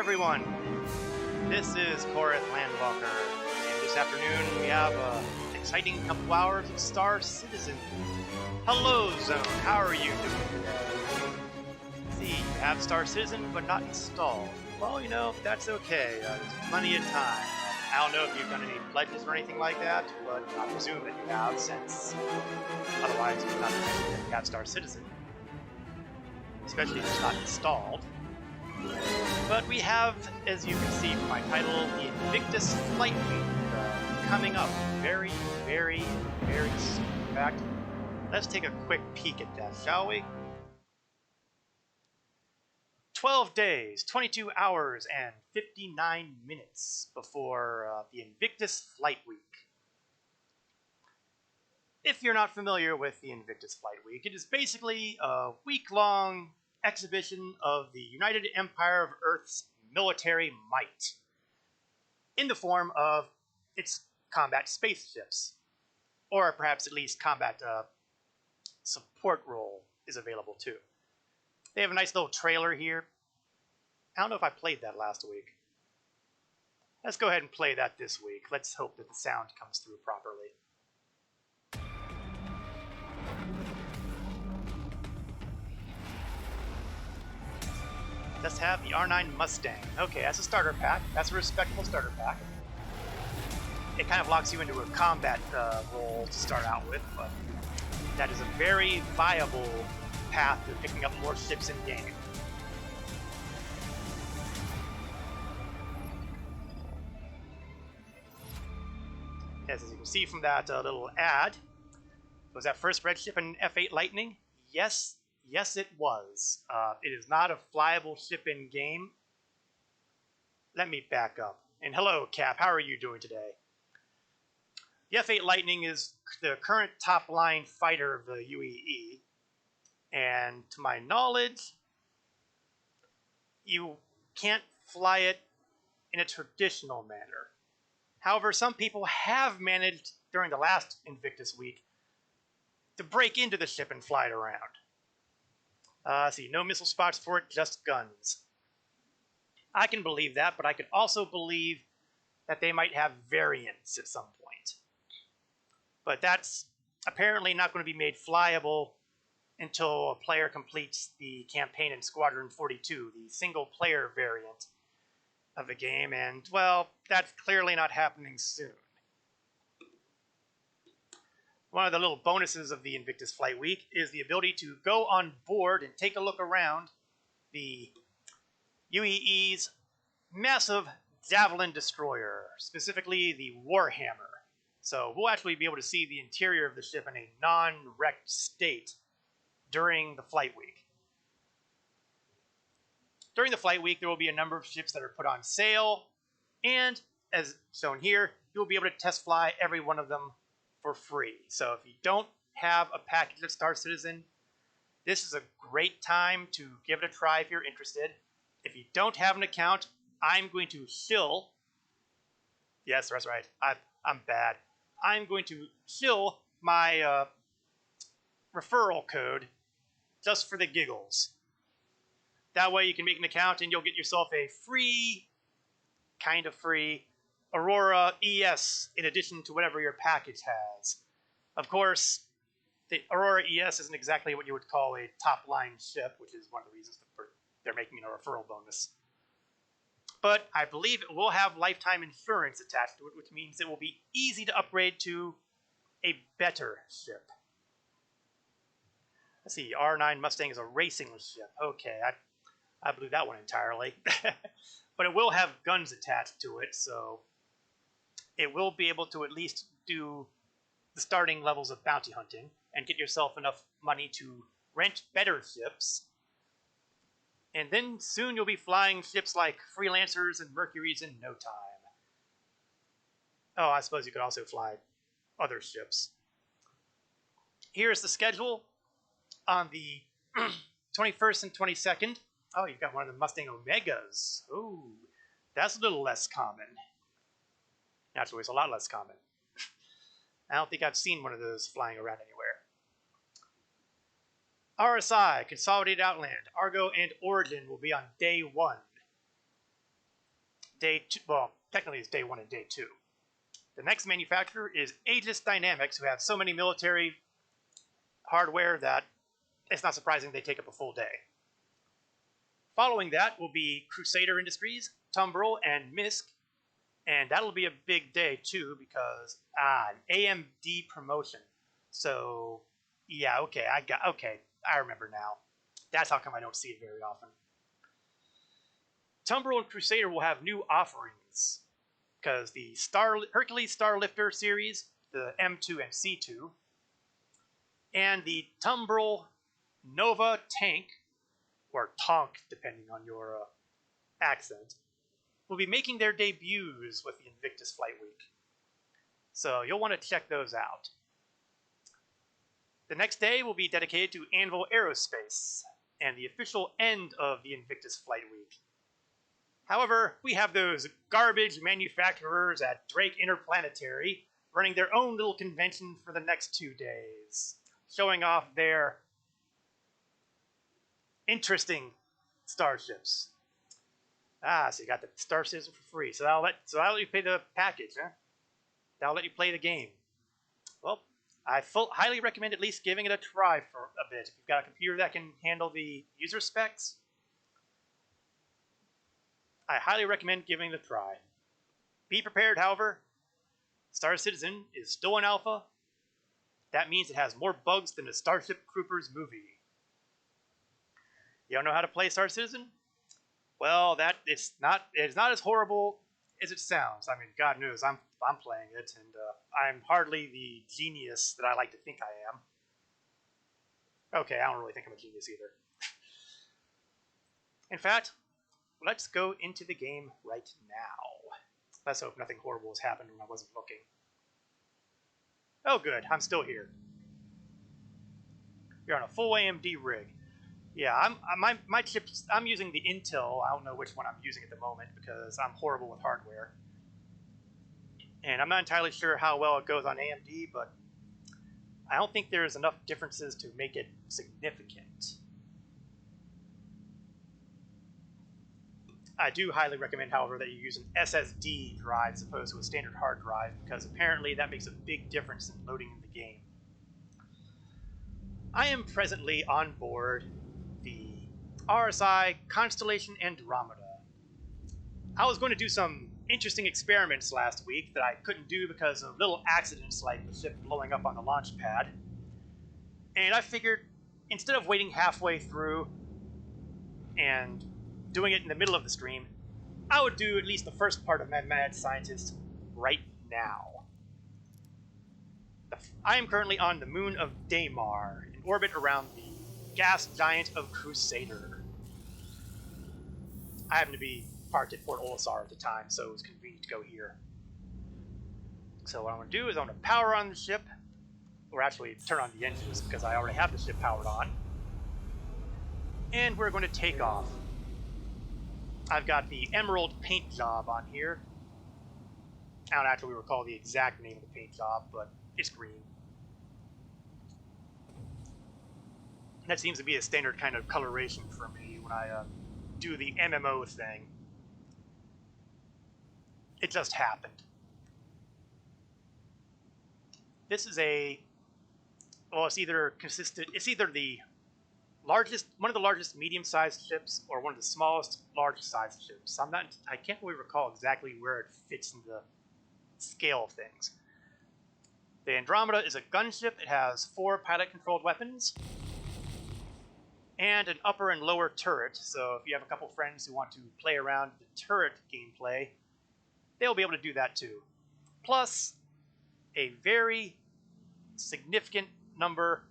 everyone, this is Korith Landwalker, and this afternoon we have an exciting couple hours of Star Citizen. Hello Zone, how are you doing today? See, you have Star Citizen but not installed. Well, you know, that's okay, there's plenty of time. I don't know if you've done any pledges or anything like that, but I presume that you have, since otherwise you're not going to have Star Citizen. Especially if it's not installed. But we have, as you can see from my title, the Invictus Flight Week coming up very soon. In fact, let's take a quick peek at that, shall we? 12 days, 22 hours, and 59 minutes before the Invictus Flight Week. If you're not familiar with the Invictus Flight Week, it is basically a week-long exhibition of the United Empire of Earth's military might, in the form of its combat spaceships, or perhaps at least combat support role is available too. They have a nice little trailer here. I don't know if I played that last week. Let's go ahead and play that this week. Let's hope that the sound comes through properly. Let's have the R9 Mustang. Okay, that's a starter pack. That's a respectable starter pack. It kind of locks you into a combat role to start out with, but that is a very viable path to picking up more ships in game. As you can see from that little ad, was that first red ship an F8 Lightning? Yes, it was. It is not a flyable ship in game. Let me back up. And hello, Cap. How are you doing today? The F8 Lightning is the current top-line fighter of the UEE. And to my knowledge, you can't fly it in a traditional manner. However, some people have managed, during the last Invictus week, to break into the ship and fly it around. See, no missile spots for it, just guns. I can believe that, but I could also believe that they might have variants at some point. But that's apparently not going to be made flyable until a player completes the campaign in Squadron 42, the single-player variant of the game, and, well, that's clearly not happening soon. One of the little bonuses of the Invictus Flight Week is the ability to go on board and take a look around the UEE's massive Javelin destroyer, specifically the Warhammer. So we'll actually be able to see the interior of the ship in a non-wrecked state during the Flight Week. During the Flight Week, there will be a number of ships that are put on sale, and, as shown here, you'll be able to test fly every one of them for free. So if you don't have a package of Star Citizen, this is a great time to give it a try if you're interested. If you don't have an account, I'm going to shill. Yes, that's right. I'm bad. I'm going to shill my referral code just for the giggles. That way you can make an account and you'll get yourself a free, kind of free, Aurora ES in addition to whatever your package has. Of course, the Aurora ES isn't exactly what you would call a top-line ship, which is one of the reasons that they're making a referral bonus. But I believe it will have lifetime insurance attached to it, which means it will be easy to upgrade to a better ship. Let's see, R9 Mustang is a racing ship. Okay, I blew that one entirely. But it will have guns attached to it, so it will be able to at least do the starting levels of bounty hunting and get yourself enough money to rent better ships. And then soon you'll be flying ships like Freelancers and Mercuries in no time. Oh, I suppose you could also fly other ships. Here's the schedule on the 21st and 22nd. Oh, you've got one of the Mustang Omegas. Ooh, that's a little less common. Actually, it's a lot less common. I don't think I've seen one of those flying around anywhere. RSI, Consolidated Outland, Argo, and Origin will be on day 1. day 2. Well, technically it's day 1 and day 2. The next manufacturer is Aegis Dynamics, who have so many military hardware that it's not surprising they take up a full day. Following that will be Crusader Industries, Tumbrel, and Misk, and that'll be a big day too because an AMD promotion. So yeah, okay, I remember now. That's how come I don't see it very often. Tumbrel and Crusader will have new offerings because the Hercules Starlifter series, the M2 and C2, and the Tumbrel Nova Tank, or Tonk depending on your accent, will be making their debuts with the Invictus Flight Week. So you'll want to check those out. The next day will be dedicated to Anvil Aerospace and the official end of the Invictus Flight Week. However, we have those garbage manufacturers at Drake Interplanetary running their own little convention for the next 2 days, showing off their interesting starships. So you got the Star Citizen for free. So that'll let you pay the package, huh? That'll let you play the game. Well, I highly recommend at least giving it a try for a bit. If you've got a computer that can handle the user specs, I highly recommend giving it a try. Be prepared, however. Star Citizen is still in alpha. That means it has more bugs than the Starship Troopers movie. You don't know how to play Star Citizen? Well, it's not as horrible as it sounds. I mean, God knows I'm playing it, and I'm hardly the genius that I like to think I am. Okay, I don't really think I'm a genius either. In fact, let's go into the game right now. Let's hope nothing horrible has happened when I wasn't looking. Oh good, I'm still here. You're on a full AMD rig. Yeah, my chips. I'm using the Intel. I don't know which one I'm using at the moment because I'm horrible with hardware, and I'm not entirely sure how well it goes on AMD. But I don't think there's enough differences to make it significant. I do highly recommend, however, that you use an SSD drive as opposed to a standard hard drive because apparently that makes a big difference in loading the game. I am presently on board the RSI Constellation Andromeda. I was going to do some interesting experiments last week that I couldn't do because of little accidents like the ship blowing up on the launch pad. And I figured instead of waiting halfway through and doing it in the middle of the stream, I would do at least the first part of Mad Scientist right now. I am currently on the moon of Daymar, in orbit around the gas giant of Crusader. I happen to be parked at Port Olisar at the time, so it was convenient to go here. So what I'm going to do is I'm going to power on the ship, or actually turn on the engines because I already have the ship powered on. And we're going to take off. I've got the Emerald paint job on here. I don't actually recall the exact name of the paint job, but it's green. That seems to be a standard kind of coloration for me when I do the MMO thing. It just happened. This is it's either the largest, one of the largest medium-sized ships, or one of the smallest large-sized ships. I can't really recall exactly where it fits in the scale of things. The Andromeda is a gunship. It has 4 pilot-controlled weapons and an upper and lower turret. So if you have a couple friends who want to play around the turret gameplay, they'll be able to do that too. Plus, a very significant number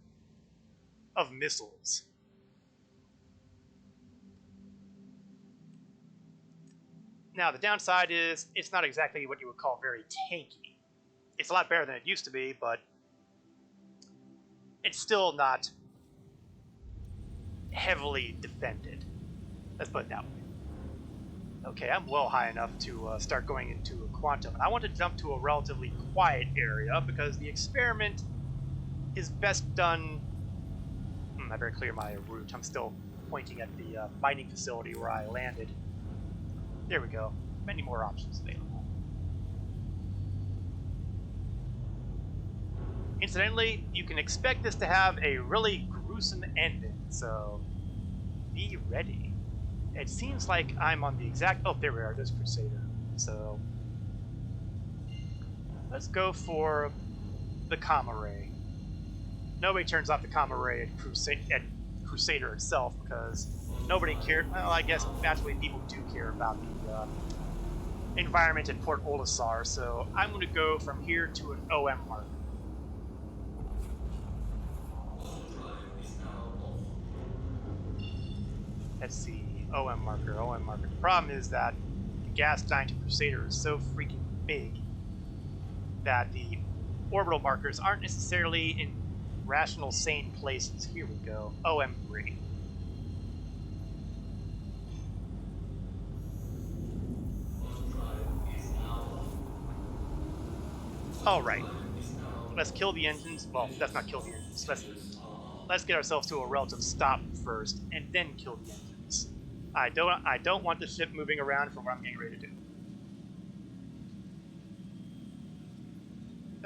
of missiles. Now, the downside is it's not exactly what you would call very tanky. It's a lot better than it used to be, but it's still not heavily defended. Let's put it that way. Okay, I'm well high enough to start going into a quantum, and I want to jump to a relatively quiet area because the experiment is best done... I better clear my route. I'm still pointing at the mining facility where I landed. There we go. many more options available. Incidentally, you can expect this to have a really gruesome ending, so be ready. It seems like I'm on the exact... Oh, there we are. There's Crusader. So let's go for the Gamma Ray. Nobody turns off the Gamma Ray at Crusader itself because nobody cared. Well, I guess naturally people do care about the environment at Port Olisar, so I'm going to go from here to an OM marker. Let's see. OM marker, OM marker. The problem is that the gas giant Crusader is so freaking big that the orbital markers aren't necessarily in rational, sane places. Here we go. OM3. Alright. Let's kill the engines. Well, let's not kill the engines. Let's get ourselves to a relative stop first, and then kill the engines. I don't want the ship moving around from what I'm getting ready to do.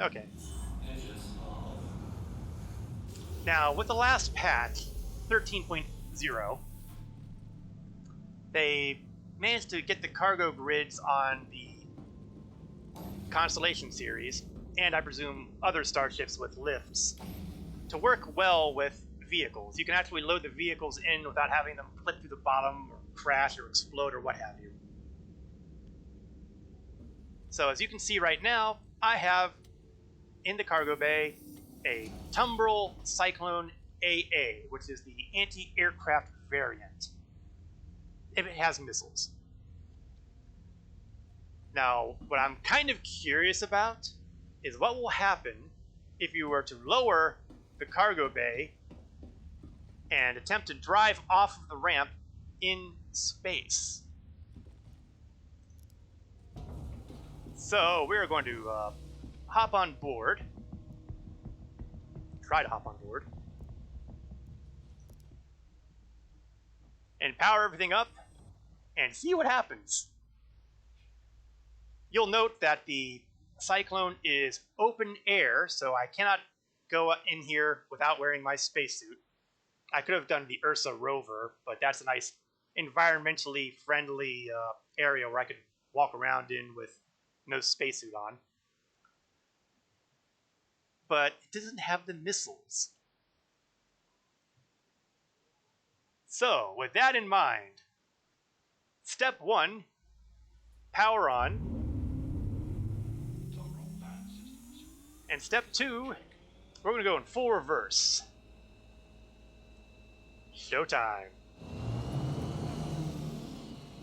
Okay. Now, with the last patch, 13.0, they managed to get the cargo grids on the Constellation series, and I presume other starships with lifts, to work well with vehicles. You can actually load the vehicles in without having them clip through the bottom, or crash, or explode, or what have you. So as you can see right now, I have in the cargo bay a Tumbril Cyclone AA, which is the anti-aircraft variant, if it has missiles. Now, what I'm kind of curious about is what will happen if you were to lower the cargo bay and attempt to drive off of the ramp in space. So we're going to hop on board. Try to hop on board. And power everything up and see what happens. You'll note that the Cyclone is open air, so I cannot go in here without wearing my spacesuit. I could have done the Ursa rover, but that's a nice environmentally friendly area where I could walk around in with no spacesuit on. But it doesn't have the missiles. So, with that in mind, step 1, power on. And step 2, we're going to go in full reverse. Showtime.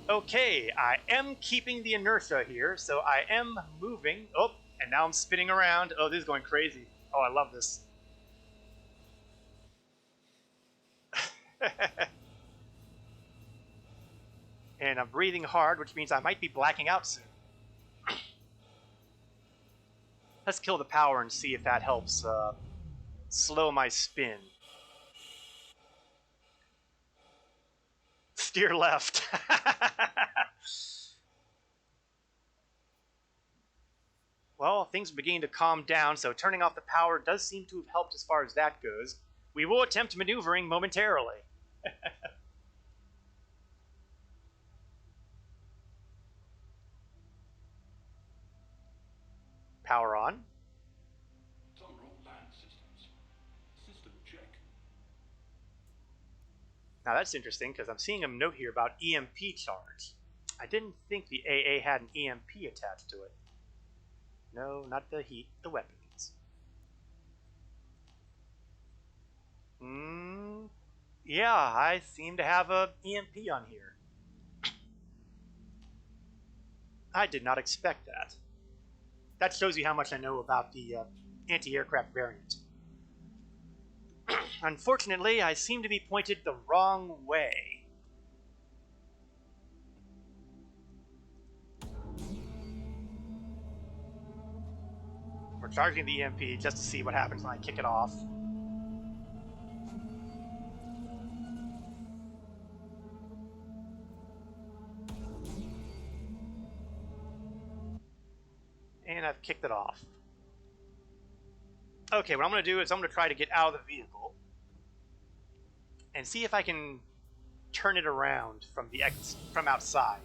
Okay, I am keeping the inertia here, so I am moving. Oh, and now I'm spinning around. Oh, this is going crazy. Oh, I love this. And I'm breathing hard, which means I might be blacking out soon. Let's kill the power and see if that helps slow my spin. Steer left. Well, things are beginning to calm down, so turning off the power does seem to have helped as far as that goes. We will attempt maneuvering momentarily. Power on. System check. Now that's interesting because I'm seeing a note here about EMP charge. I didn't think the AA had an EMP attached to it. No, not the heat, the weapons. Yeah, I seem to have a EMP on here. I did not expect that. That shows you how much I know about the anti-aircraft variant. Unfortunately, I seem to be pointed the wrong way. We're charging the EMP just to see what happens when I kick it off. And I've kicked it off. Okay, what I'm going to do is I'm going to try to get out of the vehicle and see if I can turn it around from outside.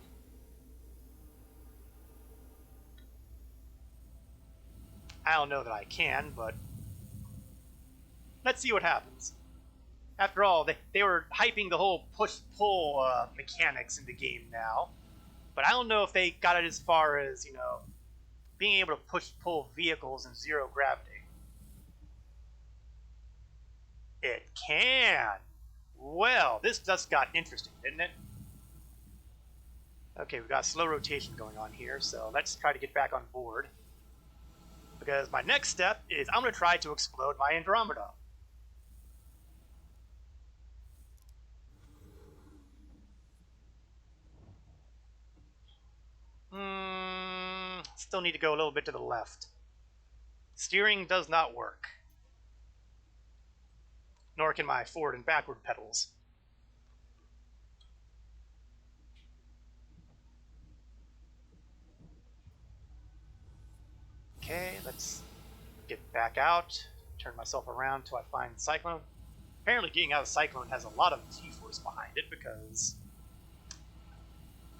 I don't know that I can, but let's see what happens. After all, they were hyping the whole push-pull mechanics in the game now, but I don't know if they got it as far as, you know, being able to push-pull vehicles in zero gravity. It can! Well, this just got interesting, didn't it? Okay, we've got slow rotation going on here, so let's try to get back on board. Because my next step is I'm going to try to explode my Andromeda. Still need to go a little bit to the left. Steering does not work. Nor can my forward and backward pedals. Okay, let's get back out, turn myself around till I find the Cyclone. Apparently getting out of the Cyclone has a lot of G-force behind it because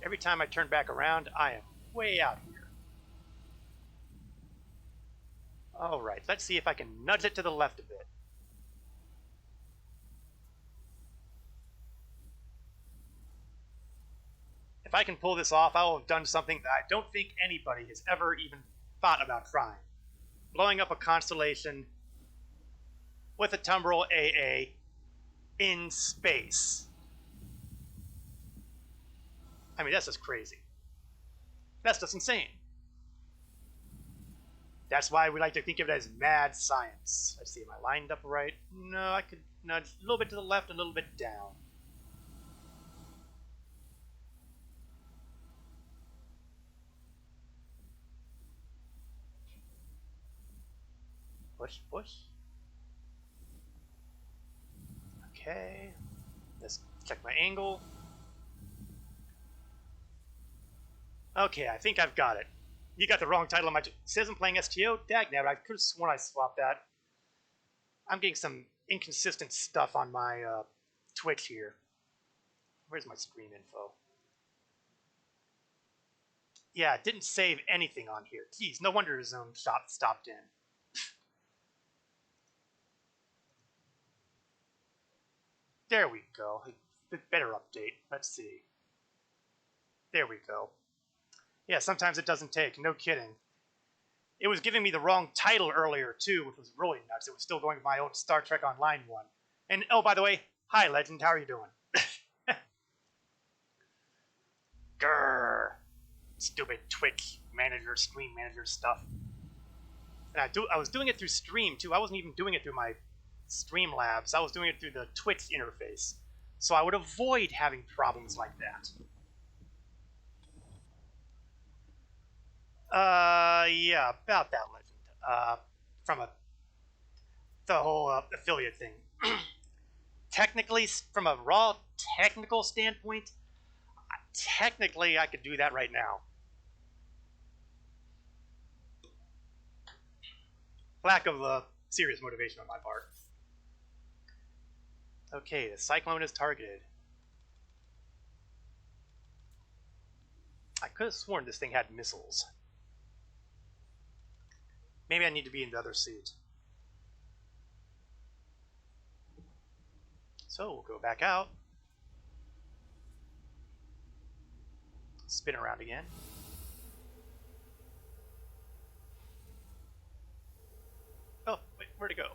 every time I turn back around, I am way out here. Alright, let's see if I can nudge it to the left a bit. If I can pull this off, I will have done something that I don't think anybody has ever even thought about trying. Blowing up a constellation with a Tumbrel AA in space. I mean, that's just crazy. That's just insane. That's why we like to think of it as mad science. Let's see, am I lined up right? No, I could nudge a little bit to the left and a little bit down. Push, push. Okay. Let's check my angle. Okay, I think I've got it. You got the wrong title on my... It says I'm playing STO? Dagnabbit, I could have sworn I swapped that. I'm getting some inconsistent stuff on my Twitch here. Where's my stream info? Yeah, it didn't save anything on here. Geez, no wonder his own shop stopped in. There we go. A better update. Let's see. There we go. Yeah, sometimes it doesn't take. No kidding. It was giving me the wrong title earlier, too, which was really nuts. It was still going to my old Star Trek Online one. And, oh, by the way, hi, Legend. How are you doing? Grrr. Stupid Twitch manager, stream manager stuff. And I was doing it through Stream, too. I wasn't even doing it through my Streamlabs. I was doing it through the Twitch interface. So I would avoid having problems like that. Yeah, about that, Legend. From the whole affiliate thing. Technically, from a raw technical standpoint, technically I could do that right now. Lack of serious motivation on my part. Okay, the Cyclone is targeted. I could have sworn this thing had missiles. Maybe I need to be in the other suit. So we'll go back out. Spin around again. Oh, wait, where'd it go?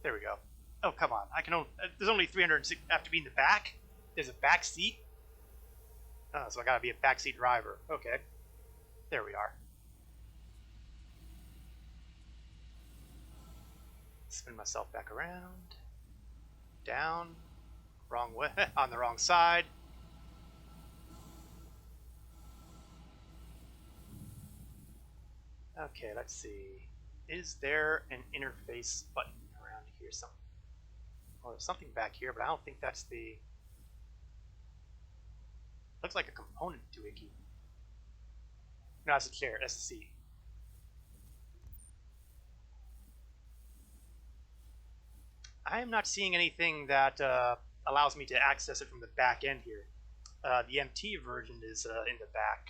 There we go. Oh, come on. I can only, there's only 306. I have to be in the back? There's a back seat? Oh, so I gotta be a backseat driver. Okay. There we are. Spin myself back around. Down. Wrong way. On the wrong side. Okay, let's see. Is there an interface button around here? Well, there's something back here, but I don't think that's the... Looks like a component doohickey. No, that's a chair. That's a seat. I am not seeing anything that allows me to access it from the back end here. The MT version is in the back.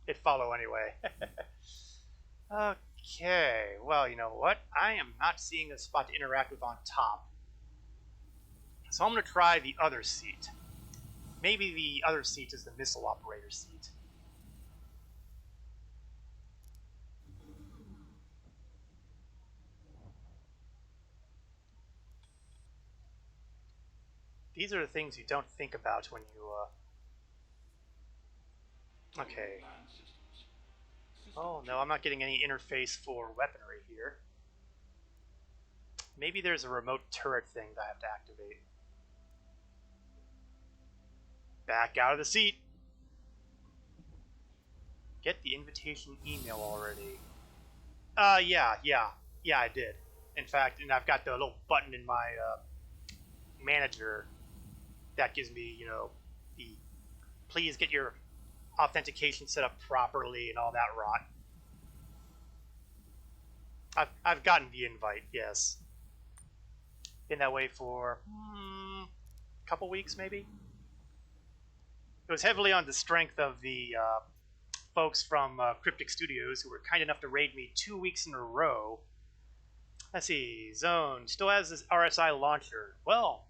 It follow anyway. Okay, well, you know what? I am not seeing a spot to interact with on top. So I'm going to try the other seat. Maybe the other seat is the missile operator seat. These are the things you don't think about when you, Okay. Oh, no, I'm not getting any interface for weaponry here. Maybe there's a remote turret thing that I have to activate. Back out of the seat. Get the invitation email already. Yeah, I did. In fact, and I've got the little button in my manager that gives me, the please get your authentication set up properly and all that rot. I've gotten the invite, yes. Been that way for a couple weeks, maybe. It was heavily on the strength of the folks from Cryptic Studios who were kind enough to raid me 2 weeks in a row. Let's see, Zone still has this RSI launcher. Well,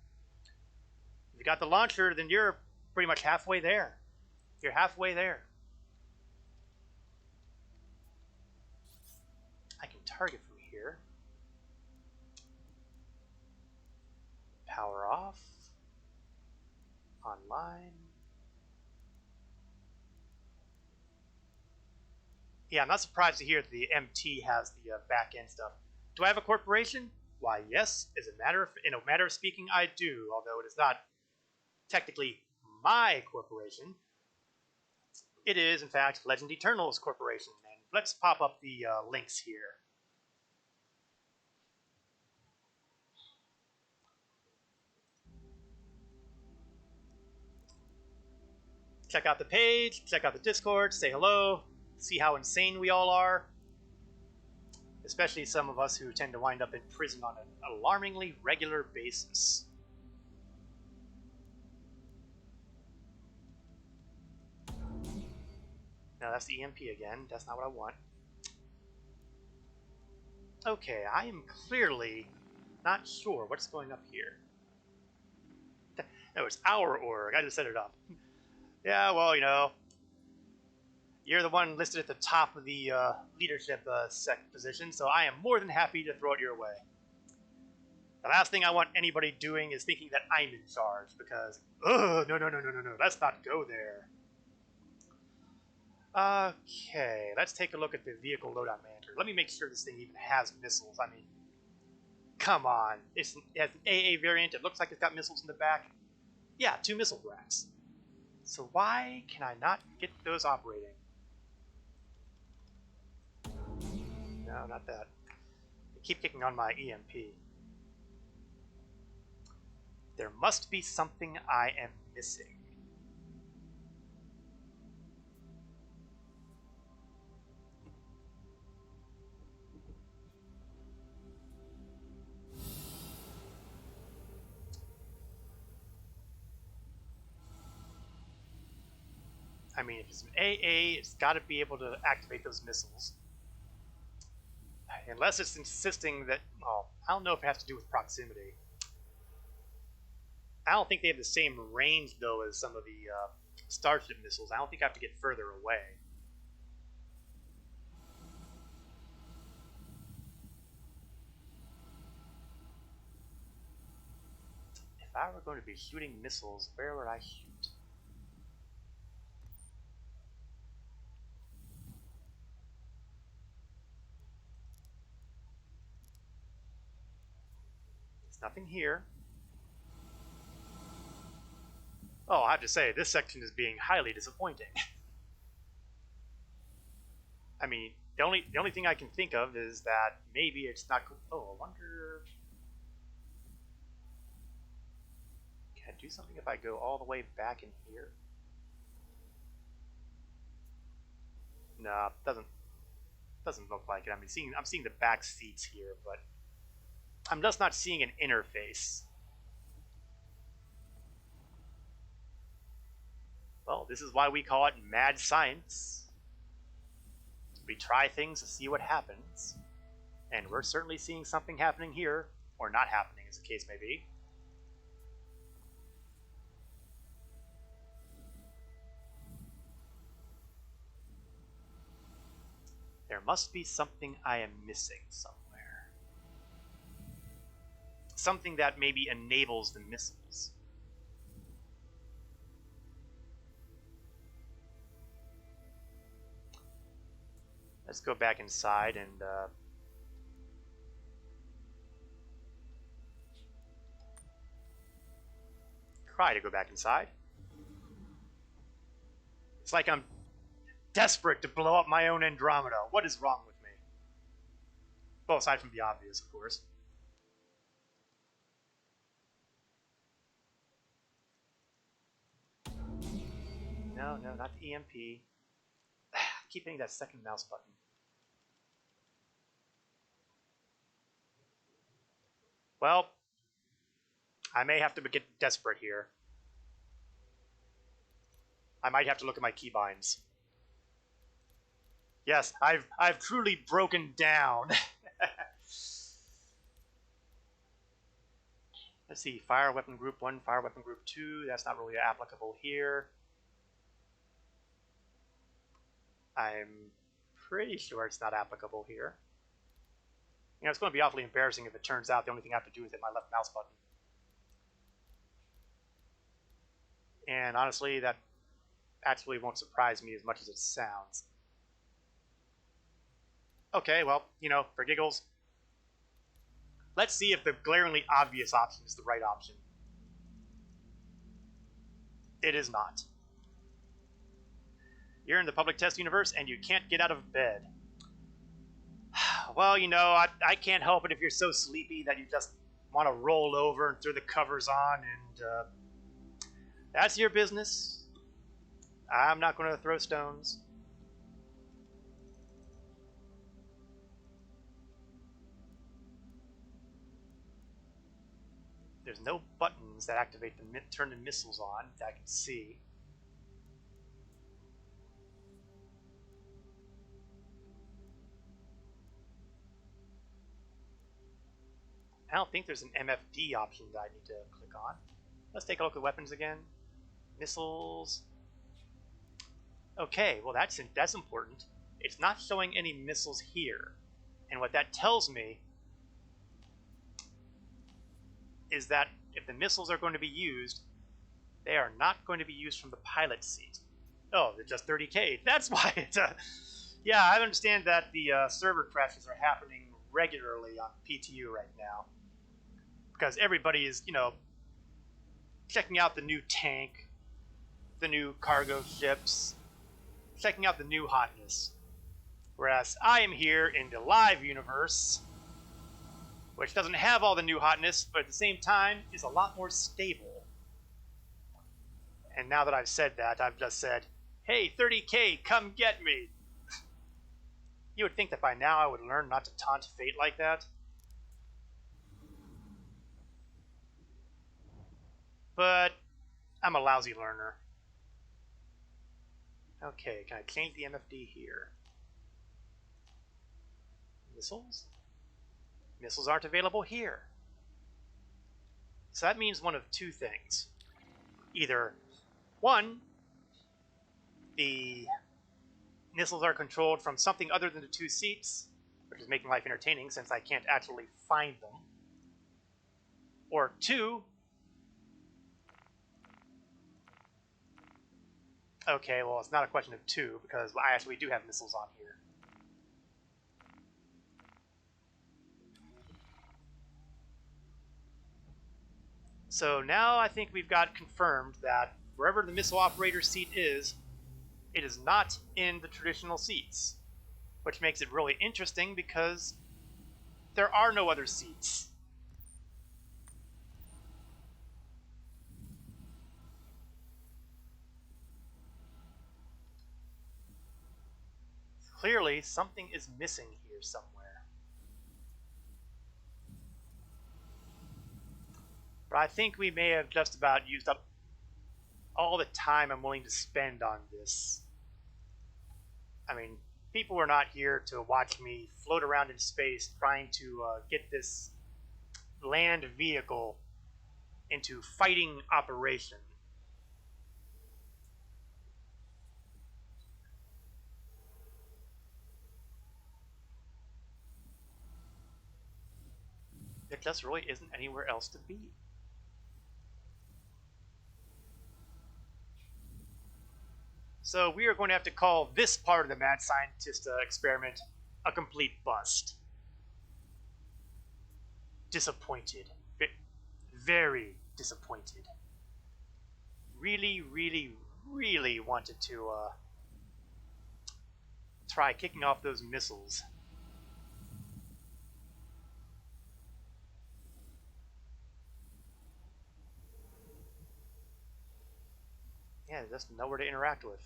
if you got the launcher, then you're pretty much halfway there. You're halfway there. I can target from here. Power off. Online. Yeah, I'm not surprised to hear that the MT has the back-end stuff. Do I have a corporation? Why, yes. In a matter of speaking, I do, although it is not technically my corporation. It is, in fact, Legend Eternal's corporation. And let's pop up the links here. Check out the page, check out the Discord, say hello, see how insane we all are. Especially some of us who tend to wind up in prison on an alarmingly regular basis. No, that's the EMP again. That's not what I want. Okay, I am clearly not sure what's going up here. No, it's our org. I just set it up. Yeah, well, you're the one listed at the top of the leadership position, so I am more than happy to throw it your way. The last thing I want anybody doing is thinking that I'm in charge, because, no, let's not go there. Okay, let's take a look at the vehicle loadout manager. Let me make sure this thing even has missiles. I mean, come on. It has an AA variant. It looks like it's got missiles in the back. Yeah, 2 missile racks. So why can I not get those operating? No, not that. I keep kicking on my EMP. There must be something I am missing. I mean, if it's an AA, it's got to be able to activate those missiles. Unless it's insisting that... well, I don't know if it has to do with proximity. I don't think they have the same range, though, as some of the Starship missiles. I don't think I have to get further away. If I were going to be shooting missiles, where would I shoot? There's nothing here. Oh, I have to say, this section is being highly disappointing. I mean, the only thing I can think of is that maybe it's not... oh, I wonder... can I do something if I go all the way back in here? No, doesn't look like it. I'm seeing the back seats here, but I'm just not seeing an interface. Well, this is why we call it mad science. We try things to see what happens, and we're certainly seeing something happening here, or not happening, as the case may be. There must be something I am missing somewhere. Something that maybe enables the missiles. Let's go back inside and try to go back inside. It's like I'm desperate to blow up my own Andromeda. What is wrong with me? Well, aside from the obvious, of course. No, not the EMP. I keep hitting that second mouse button. Well, I may have to get desperate here. I might have to look at my keybinds. Yes, I've truly broken down. Let's see, fire weapon group 1, fire weapon group 2. That's not really applicable here. I'm pretty sure it's not applicable here. You know, it's going to be awfully embarrassing if it turns out the only thing I have to do is hit my left mouse button. And honestly, that actually won't surprise me as much as it sounds. Okay, well, you know, for giggles, let's see if the glaringly obvious option is the right option. It is not. You're in the public test universe and you can't get out of bed. Well, you know, I can't help it if you're so sleepy that you just want to roll over and throw the covers on, and that's your business. I'm not going to throw stones. There's no buttons that activate the turn the missiles on that I can see. I don't think there's an MFD option that I need to click on. Let's take a look at weapons again. Missiles. Okay, well that's important. It's not showing any missiles here. And what that tells me is that if the missiles are going to be used, they are not going to be used from the pilot seat. Oh, they're just 30K. That's why it's yeah, I understand that the server crashes are happening regularly on PTU right now. Because everybody is, you know, checking out the new tank, the new cargo ships, checking out the new hotness. Whereas I am here in the live universe, which doesn't have all the new hotness, but at the same time is a lot more stable. And now that I've said that, I've just said, hey, 30K, come get me. You would think that by now I would learn not to taunt fate like that. But I'm a lousy learner. Okay, can I change the MFD here? Missiles? Missiles aren't available here. So that means one of two things. Either, one, the missiles are controlled from something other than the two seats, which is making life entertaining since I can't actually find them. Or two, okay, well, it's not a question of two, because I actually do have missiles on here. So now I think we've got confirmed that wherever the missile operator seat is, it is not in the traditional seats, which makes it really interesting because there are no other seats. Clearly, something is missing here somewhere. But I think we may have just about used up all the time I'm willing to spend on this. I mean, people were not here to watch me float around in space trying to get this land vehicle into fighting operation. There just really isn't anywhere else to be. So we are going to have to call this part of the mad scientist experiment a complete bust. Disappointed. Very disappointed. Really, really, really wanted to try kicking off those missiles. Yeah, there's just nowhere to interact with.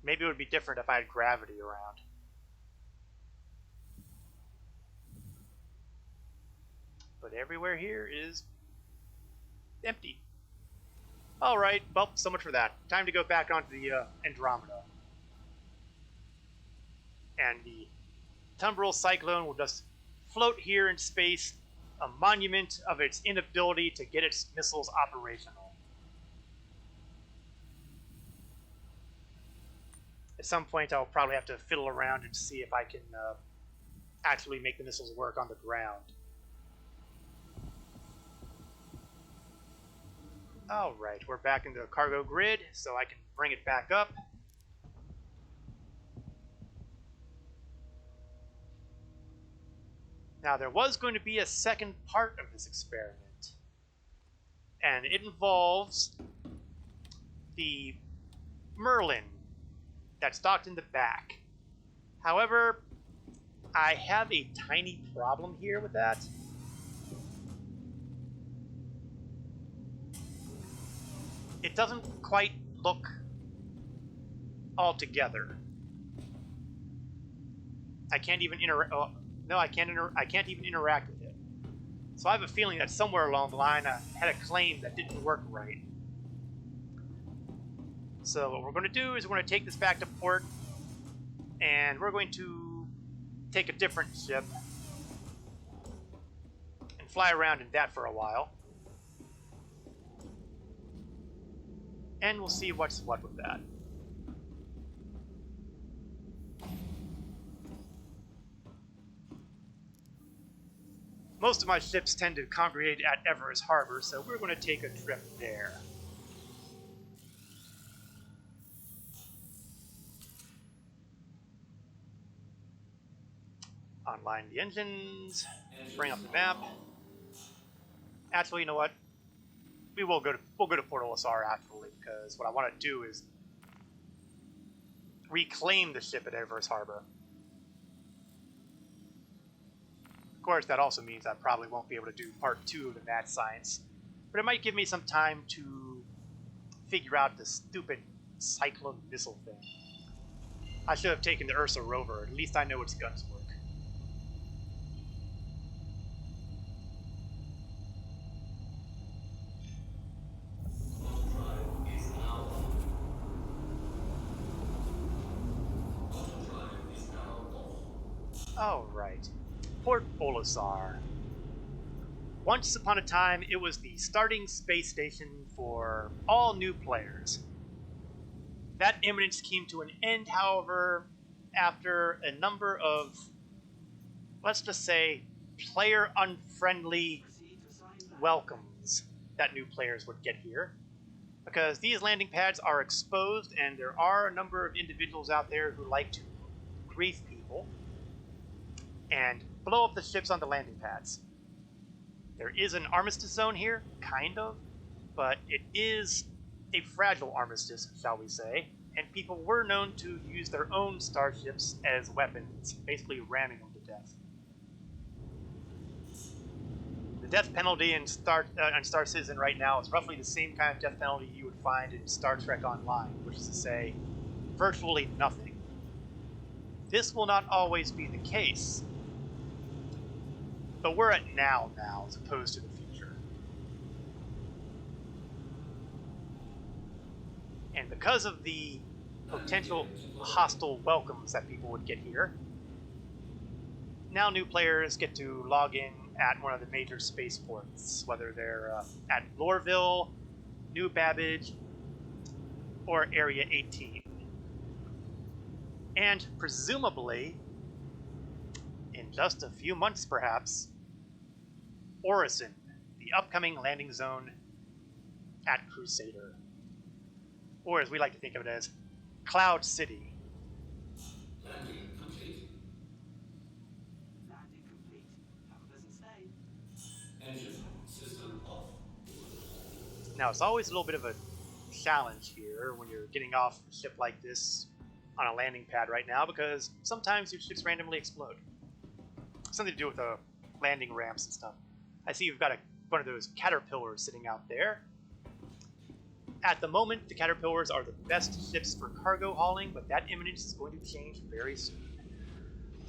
Maybe it would be different if I had gravity around. But everywhere here is empty. Alright, well, so much for that. Time to go back onto the Andromeda. And the Tumbril Cyclone will just float here in space, a monument of its inability to get its missiles operational. At some point, I'll probably have to fiddle around and see if I can actually make the missiles work on the ground. Alright, we're back in the cargo grid, so I can bring it back up. Now, there was going to be a second part of this experiment, and it involves the Merlin that's docked in the back. However, I have a tiny problem here with that. It doesn't quite look all together. I can't even I can't even interact with it. So I have a feeling that somewhere along the line I had a claim that didn't work right. So what we're going to do is we're going to take this back to port, and we're going to take a different ship and fly around in that for a while. And we'll see what's what with that. Most of my ships tend to congregate at Everest Harbor, so we're going to take a trip there. Online the engines, bring up the map. Actually, you know what? We'll go to Port Olisar actually, because what I want to do is reclaim the ship at Everest Harbor. Of course, that also means I probably won't be able to do part 2 of the mad science, but it might give me some time to figure out the stupid Cyclone missile thing. I should have taken the Ursa rover. At least I know its guns work. Alright, Port Olisar. Once upon a time, it was the starting space station for all new players. That eminence came to an end, however, after a number of, let's just say, player-unfriendly welcomes that new players would get here. Because these landing pads are exposed, and there are a number of individuals out there who like to grief people and blow up the ships on the landing pads. There is an armistice zone here, kind of, but it is a fragile armistice, shall we say, and people were known to use their own starships as weapons, basically ramming them to death. The death penalty in Star Citizen right now is roughly the same kind of death penalty you would find in Star Trek Online, which is to say, virtually nothing. This will not always be the case, but we're at now as opposed to the future. And because of the potential hostile welcomes that people would get here, now new players get to log in at one of the major spaceports, whether they're at Lorville, New Babbage, or Area 18. And presumably, in just a few months perhaps, Orison, the upcoming landing zone at Crusader. Or as we like to think of it as, Cloud City. Landing complete. Landing complete. Have a pleasant stay. Engine system off. Now, it's always a little bit of a challenge here when you're getting off a ship like this on a landing pad right now, because sometimes your ships randomly explode. Something to do with the landing ramps and stuff. I see you've got one of those caterpillars sitting out there. At the moment, the caterpillars are the best ships for cargo hauling, but that imminence is going to change very soon.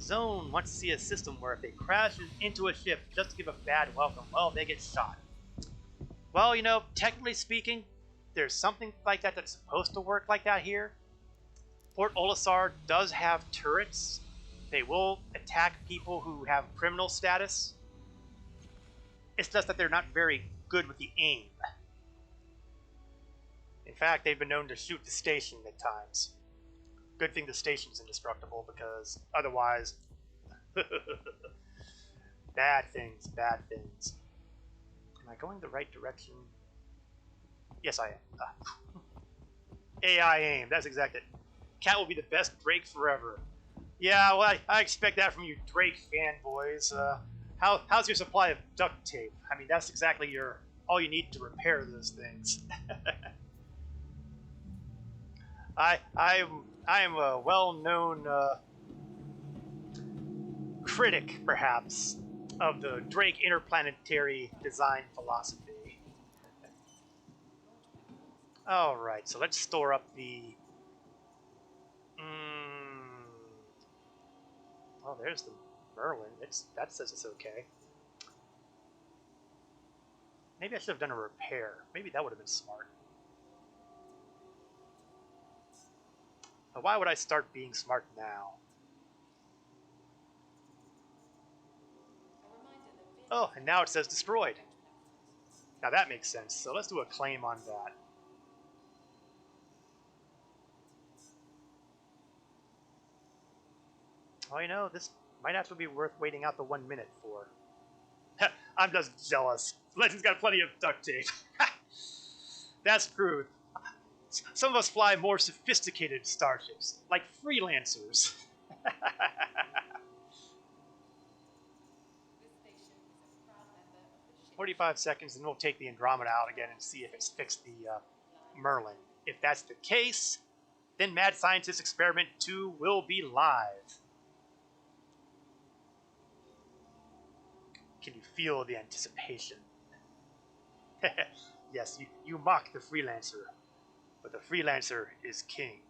Zone wants to see a system where if they crash into a ship just to give a bad welcome, well, they get shot. Well, you know, technically speaking, there's something like that that's supposed to work like that here. Port Olisar does have turrets. They will attack people who have criminal status. It's just that they're not very good with the aim. In fact, they've been known to shoot the station at times. Good thing the station's indestructible, because otherwise... bad things. Am I going the right direction? Yes, I am. AI aim, that's exactly it. Cat will be the best Drake forever. Yeah, well, I expect that from you Drake fanboys. How's your supply of duct tape? I mean, that's exactly all you need to repair those things. I am a well-known critic, perhaps, of the Drake interplanetary design philosophy. All right, so let's store up the. Oh, there's the Merlin. That says it's okay. Maybe I should have done a repair. Maybe that would have been smart. But why would I start being smart now? Oh, and now it says destroyed. Now that makes sense. So let's do a claim on that. Well, you know, this might actually be worth waiting out the 1 minute for. I'm just jealous. Legend's got plenty of duct tape. That's true. Some of us fly more sophisticated starships, like freelancers. 45 seconds, and we'll take the Andromeda out again and see if it's fixed the Merlin. If that's the case, then Mad Scientist Experiment 2 will be live. Can you feel the anticipation? Yes, you mock the freelancer, but the freelancer is king.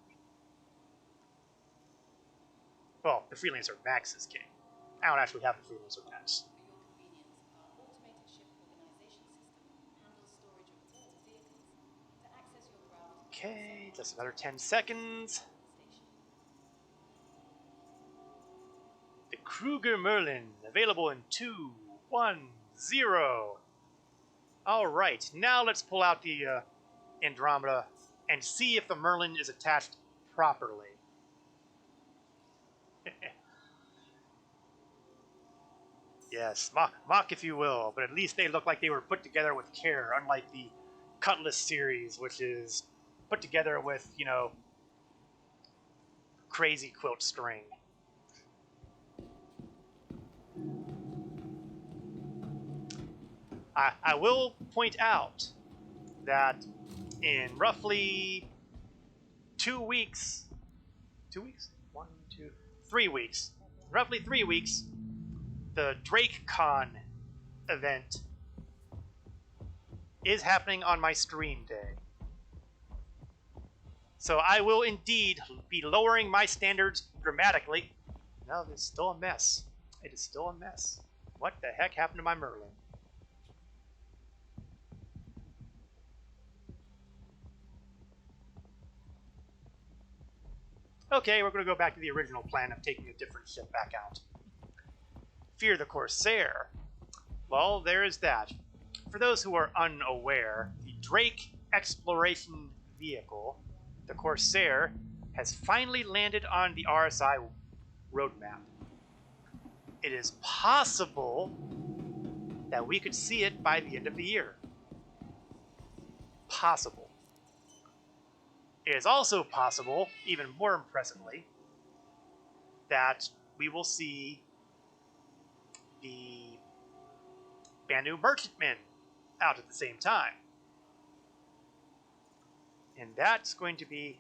Well, the freelancer Max is king. I don't actually have the freelancer Max. Okay, just another 10 seconds. The Kruger Merlin, available in 2, 1, 0. Alright, now let's pull out the Andromeda and see if the Merlin is attached properly. Yes, mock if you will, but at least they look like they were put together with care, unlike the Cutlass series, which is put together with, you know, crazy quilt string. I will point out that in roughly 2 weeks, 2 weeks? 1, 2, 3 weeks. Roughly 3 weeks, the DrakeCon event is happening on my stream day. So I will indeed be lowering my standards dramatically. No, it's still a mess. It is still a mess. What the heck happened to my Merlin? Okay, we're going to go back to the original plan of taking a different ship back out. Fear the Corsair. Well, there is that. For those who are unaware, the Drake exploration vehicle, the Corsair, has finally landed on the RSI roadmap. It is possible that we could see it by the end of the year. Possible. It is also possible, even more impressively, that we will see the Banu Merchantman out at the same time. And that's going to be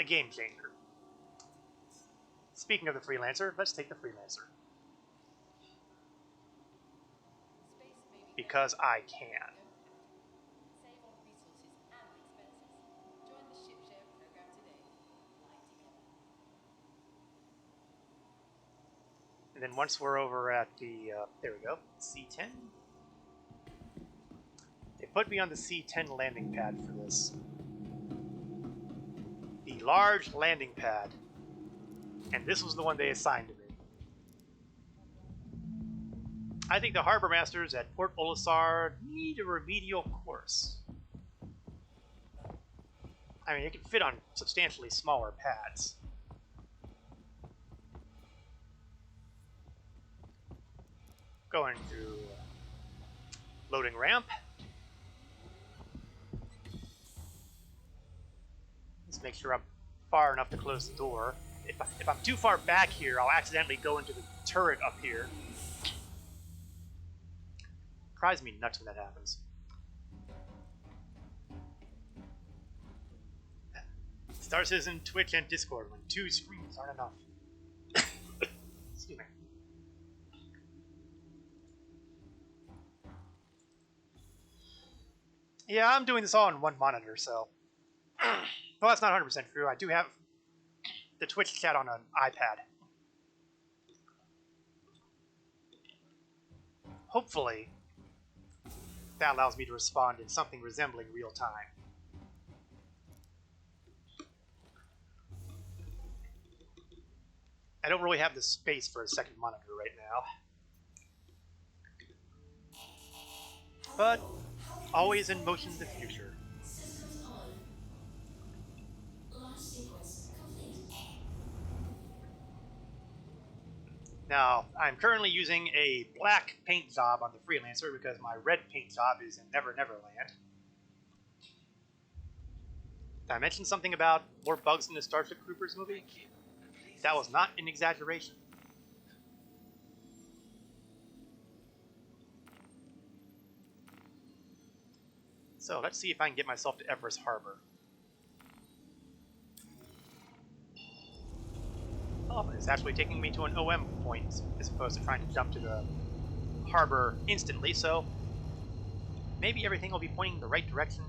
a game changer. Speaking of the Freelancer, let's take the Freelancer. Because I can. Save on resources and expenses. Join the ship share program today. Fly together. And then once we're over at the, there we go, C10. They put me on the C10 landing pad for this. The large landing pad. And this was the one they assigned to me. I think the harbor masters at Port Olisar need a remedial course. I mean, it can fit on substantially smaller pads. Going through loading ramp. Let's make sure I'm far enough to close the door. If I'm too far back here, I'll accidentally go into the turret up here. Drives me nuts when that happens. Star Citizen, Twitch, and Discord when 2 screens aren't enough. Excuse me. Yeah, I'm doing this all on one monitor, so... Well, that's not 100% true. I do have the Twitch chat on an iPad. Hopefully, that allows me to respond in something resembling real time. I don't really have the space for a second monitor right now. But always in motion in the future. Systems on. Launch sequence complete. Now, I'm currently using a black paint job on the Freelancer because my red paint job is in Never Never Land. Did I mention something about more bugs in the Starship Troopers movie? That was not an exaggeration. So let's see if I can get myself to Everest Harbor. Oh, it's actually taking me to an OM point as opposed to trying to jump to the harbor instantly, so maybe everything will be pointing the right direction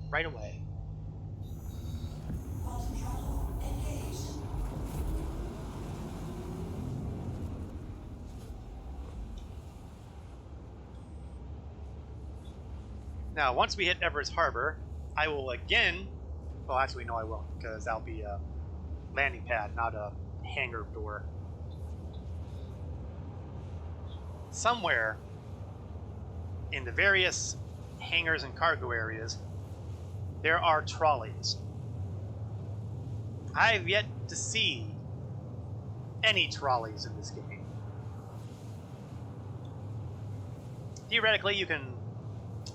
right away. Now, once we hit Everest Harbor, I will again... Well, actually, no, I won't, because that'll be a landing pad, not a hangar door. Somewhere in the various hangars and cargo areas, there are trolleys. I've yet to see any trolleys in this game. Theoretically, you can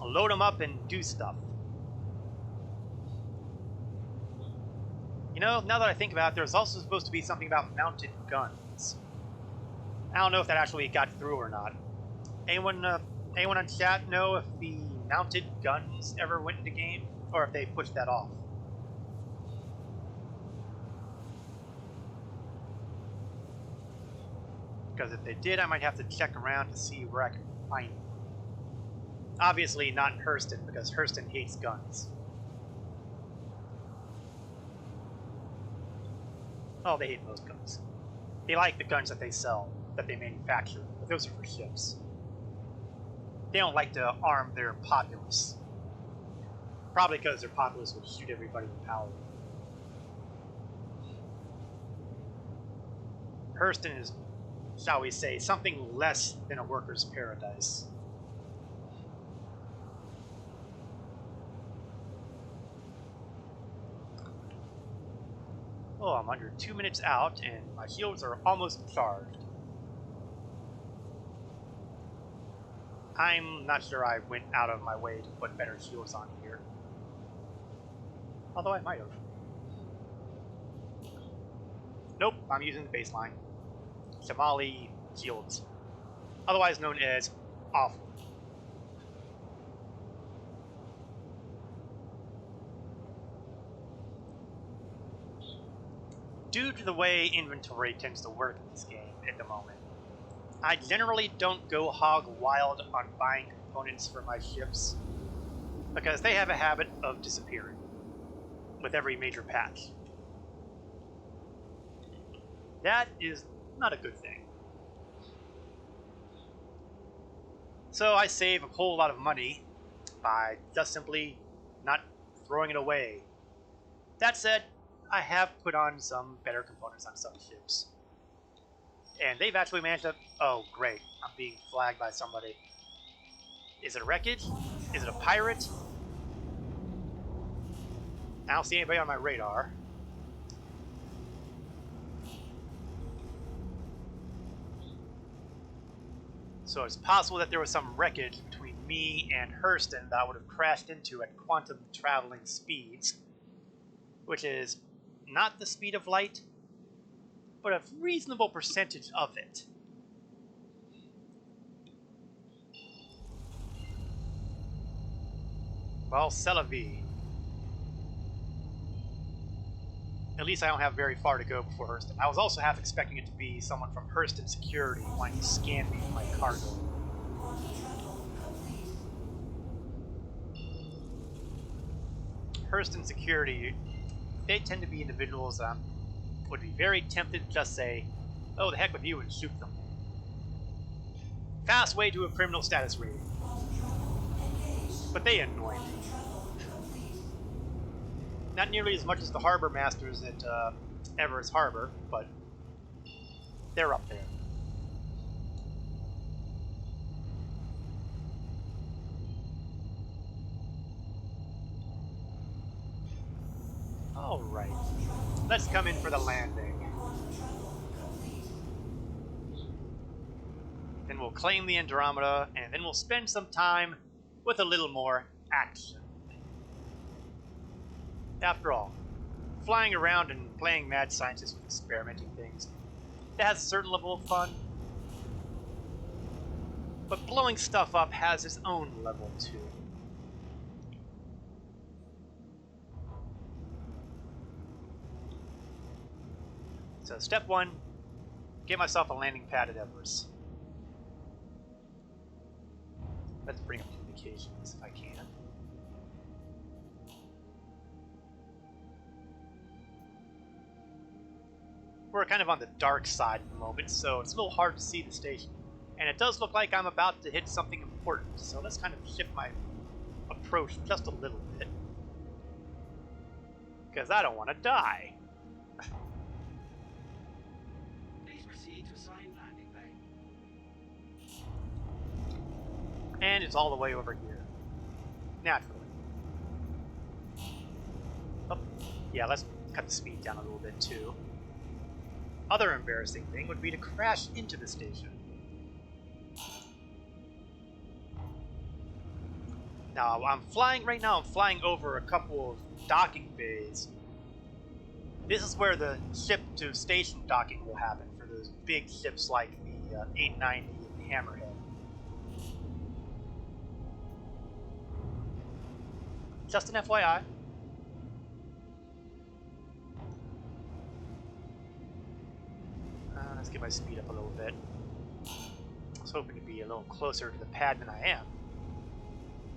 load them up and do stuff. You know, now that I think about it, there's also supposed to be something about mounted guns. I don't know if that actually got through or not. Anyone on chat know if the mounted guns ever went into game, or if they pushed that off? Because if they did, I might have to check around to see where I can find them. Obviously not Hurston, because Hurston hates guns. Oh, they hate most guns. They like the guns that they sell, that they manufacture, but those are for ships. They don't like to arm their populace. Probably because their populace would shoot everybody in power. Hurston is, shall we say, something less than a worker's paradise. Oh, I'm under 2 minutes out, and my shields are almost charged. I'm not sure I went out of my way to put better shields on here. Although I might have. Nope, I'm using the baseline. Shamali shields. Otherwise known as awful. Due to the way inventory tends to work in this game at the moment, I generally don't go hog wild on buying components for my ships, because they have a habit of disappearing with every major patch. That is not a good thing. So I save a whole lot of money by just simply not throwing it away. That said, I have put on some better components on some ships. And they've actually managed to... Oh, great. I'm being flagged by somebody. Is it a wreckage? Is it a pirate? I don't see anybody on my radar. So it's possible that there was some wreckage between me and Hurston that I would have crashed into at quantum traveling speeds, which is not the speed of light, but a reasonable percentage of it. Well, c'est la vie. At least I don't have very far to go before Hurston. I was also half expecting it to be someone from Hurston Security wanting to scan me for my cargo. Hurston Security, they tend to be individuals that would be very tempted to just say, oh, the heck with you, and shoot them. Fast way to a criminal status rating. But they annoy me. Not nearly as much as the harbor masters at Everest Harbor, but they're up there. Alright, let's come in for the landing. Then we'll claim the Andromeda, and then we'll spend some time with a little more action. After all, flying around and playing mad scientist with experimenting things, that has a certain level of fun. But blowing stuff up has its own level too. So step one, get myself a landing pad at Everest. Let's bring up communications if I can. We're kind of on the dark side at the moment, so it's a little hard to see the station. And it does look like I'm about to hit something important, so let's kind of shift my approach just a little bit. Because I don't want to die. Please proceed to assigned landing bay. And it's all the way over here. Naturally. Oh, yeah, let's cut the speed down a little bit too. Other embarrassing thing would be to crash into the station. Now, I'm flying over a couple of docking bays. This is where the ship-to-station docking will happen for those big ships like the 890 and Hammerhead. Just an FYI. Let's get my speed up a little bit. I was hoping to be a little closer to the pad than I am.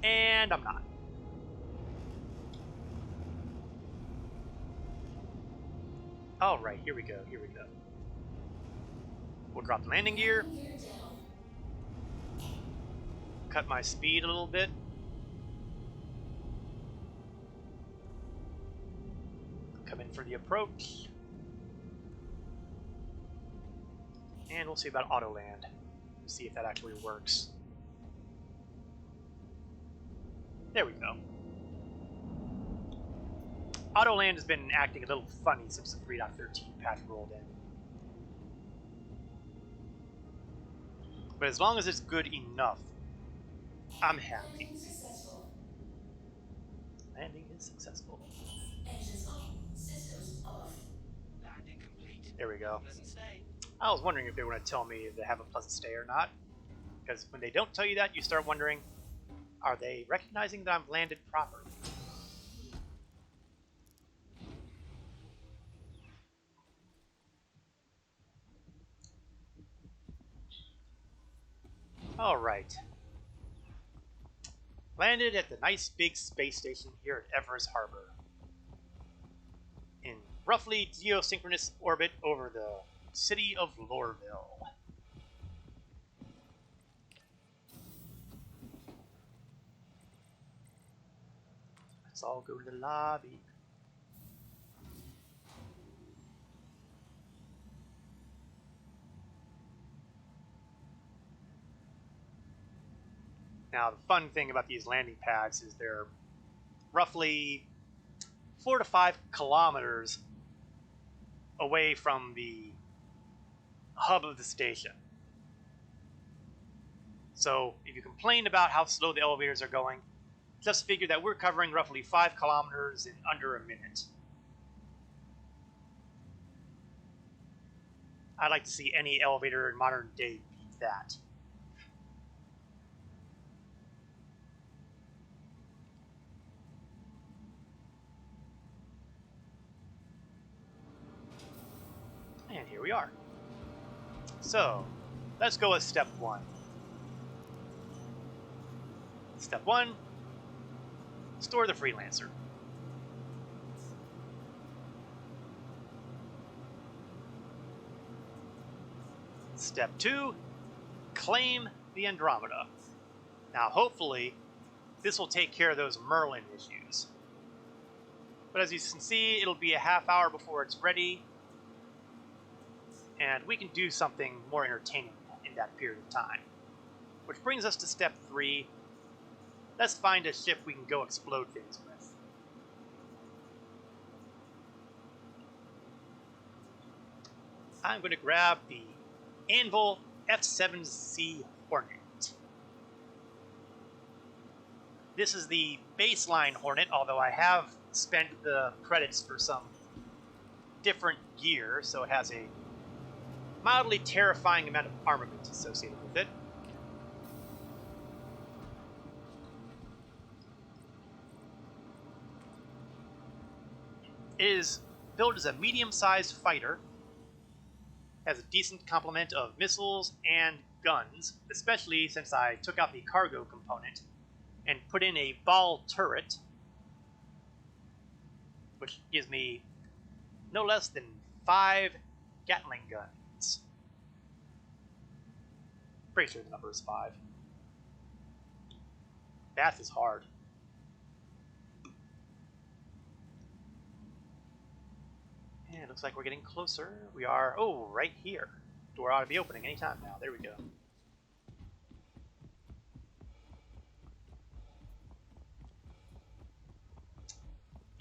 And I'm not. Alright, here we go, here we go. We'll drop the landing gear. Gear down. Cut my speed a little bit. Come in for the approach. And we'll see about auto land. See if that actually works. There we go. Auto land has been acting a little funny since the 3.13 patch rolled in. But as long as it's good enough, I'm happy. Landing successful. Landing is successful. Engines on. Systems off. Landing complete. There we go. Pleasant stay. I was wondering if they were going to tell me if they have a pleasant stay or not. Because when they don't tell you that, you start wondering, are they recognizing that I'm landed properly? Alright. Landed at the nice big space station here at Everest Harbor. In roughly geosynchronous orbit over the city of Lorville. Let's all go to the lobby. Now, the fun thing about these landing pads is they're roughly 4 to 5 kilometers away from the hub of the station. So, if you complain about how slow the elevators are going, just figure that we're covering roughly 5 kilometers in under a minute. I'd like to see any elevator in modern day beat that. And here we are. So, let's go with step 1. Step 1, store the freelancer. Step 2, claim the Andromeda. Now, hopefully, this will take care of those Merlin issues. But as you can see, it'll be a half hour before it's ready. And we can do something more entertaining in that period of time. Which brings us to step 3. Let's find a ship we can go explode things with. I'm going to grab the Anvil F7C Hornet. This is the baseline Hornet, although I have spent the credits for some different gear, so it has a mildly terrifying amount of armament associated with it. It is built as a medium-sized fighter, has a decent complement of missiles and guns, especially since I took out the cargo component and put in a ball turret, which gives me no less than 5 Gatling guns. Pretty sure the number is 5. Math is hard. And it looks like we're getting closer. We are, right here. Door ought to be opening anytime now. There we go.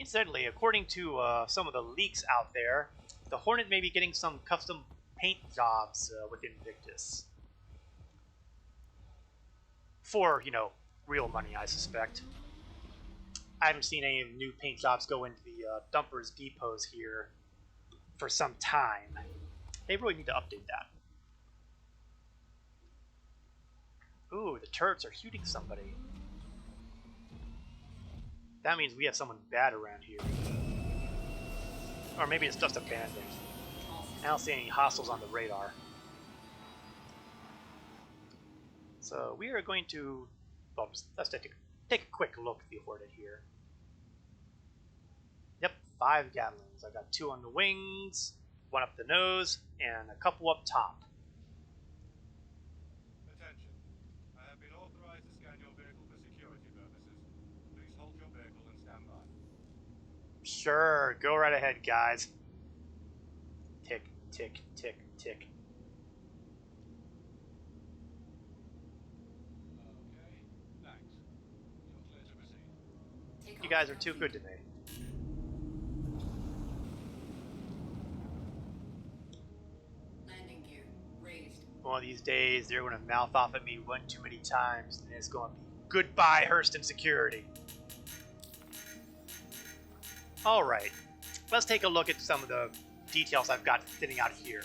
Incidentally, according to some of the leaks out there, the Hornet may be getting some custom paint jobs with Invictus. For, real money, I suspect. I haven't seen any new paint jobs go into the dumpers depots here for some time. They really need to update that. Ooh, the turrets are shooting somebody. That means we have someone bad around here. Or maybe it's just a bandit. I don't see any hostiles on the radar. So we are going to... Well, let's take take a quick look at the Horde here. Yep, 5 Gattlings. I got 2 on the wings, 1 up the nose, and a couple up top. Attention. I have been authorized to scan your vehicle for security purposes. Please hold your vehicle and stand by. Sure, go right ahead, guys. Tick, tick, tick, tick. Okay, thanks. You're clear to proceed. You guys are too good to me. Landing gear raised. One of these days, they're going to mouth off at me one too many times, and it's going to be goodbye, Hurston Security. Alright, let's take a look at some of the details I've got sitting out here.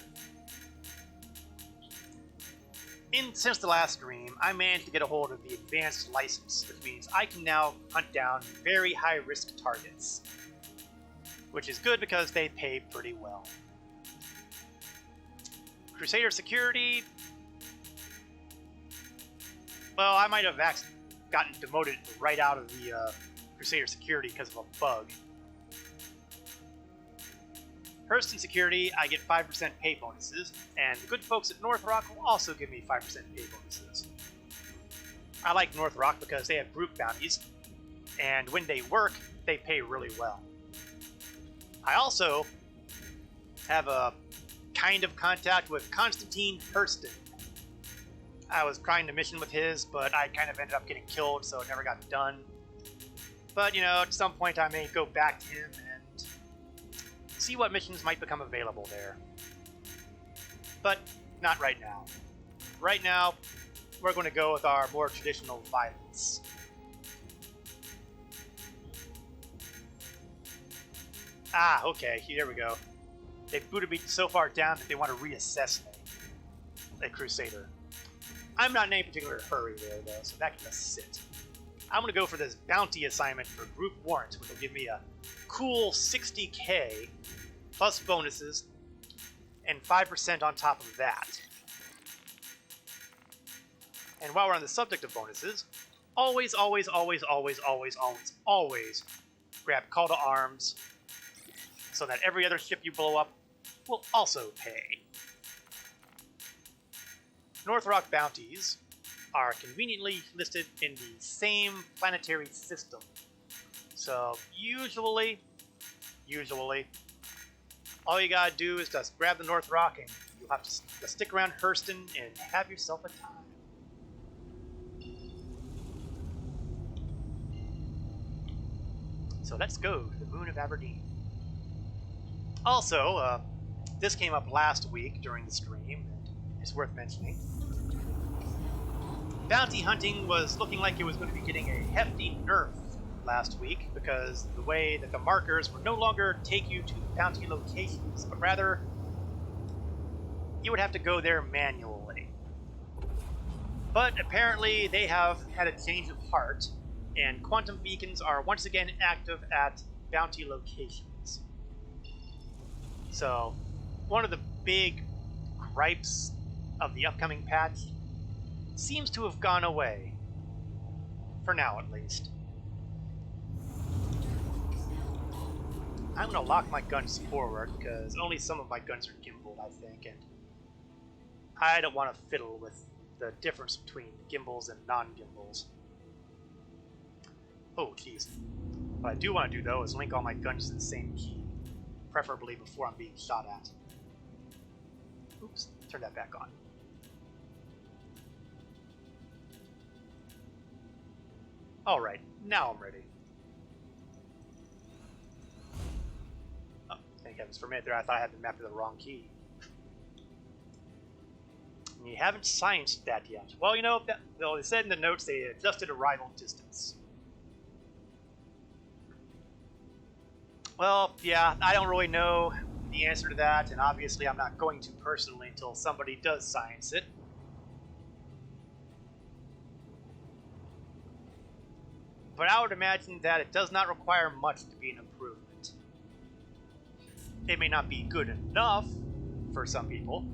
Since the last stream, I managed to get a hold of the advanced license, which means I can now hunt down very high-risk targets. Which is good because they pay pretty well. Crusader Security... Well, I might have gotten demoted right out of the Crusader Security because of a bug. Hurston Security, I get 5% pay bonuses, and the good folks at North Rock will also give me 5% pay bonuses. I like North Rock because they have group bounties, and when they work, they pay really well. I also have a kind of contact with Constantine Hurston. I was trying to mission with his, but I kind of ended up getting killed, so it never got done. But, you know, at some point I may go back to him and see what missions might become available there. But not right now. Right now, we're going to go with our more traditional violence. Ah, okay, here we go. They've booted me so far down that they want to reassess me. A Crusader. I'm not in any particular hurry there, though, so that can just sit. I'm going to go for this bounty assignment for group warrants, which will give me a cool 60k plus bonuses and 5% on top of that. And while we're on the subject of bonuses, always grab Call to Arms so that every other ship you blow up will also pay. North Rock bounties are conveniently listed in the same planetary system. So usually, all you gotta do is just grab the North Rock and you'll have to stick around Hurston and have yourself a time. So let's go to the moon of Aberdeen. Also, this came up last week during the stream, and it's worth mentioning. Bounty hunting was looking like it was going to be getting a hefty nerf last week because the way that the markers would no longer take you to bounty locations, but rather you would have to go there manually. But apparently they have had a change of heart, and quantum beacons are once again active at bounty locations. So, one of the big gripes of the upcoming patch seems to have gone away. For now, at least. I'm going to lock my guns forward, because only some of my guns are gimbaled, I think, and I don't want to fiddle with the difference between gimbals and non-gimbals. Oh, jeez. What I do want to do, though, is link all my guns to the same key, preferably before I'm being shot at. Oops, turn that back on. Alright, now I'm ready. Oh, thank heavens, for a minute there I thought I had the map to the wrong key. And you haven't scienced that yet. Well, you know, they said in the notes they adjusted arrival distance. Well, yeah, I don't really know the answer to that, and obviously I'm not going to personally until somebody does science it. But I would imagine that it does not require much to be an improvement. It may not be good enough for some people,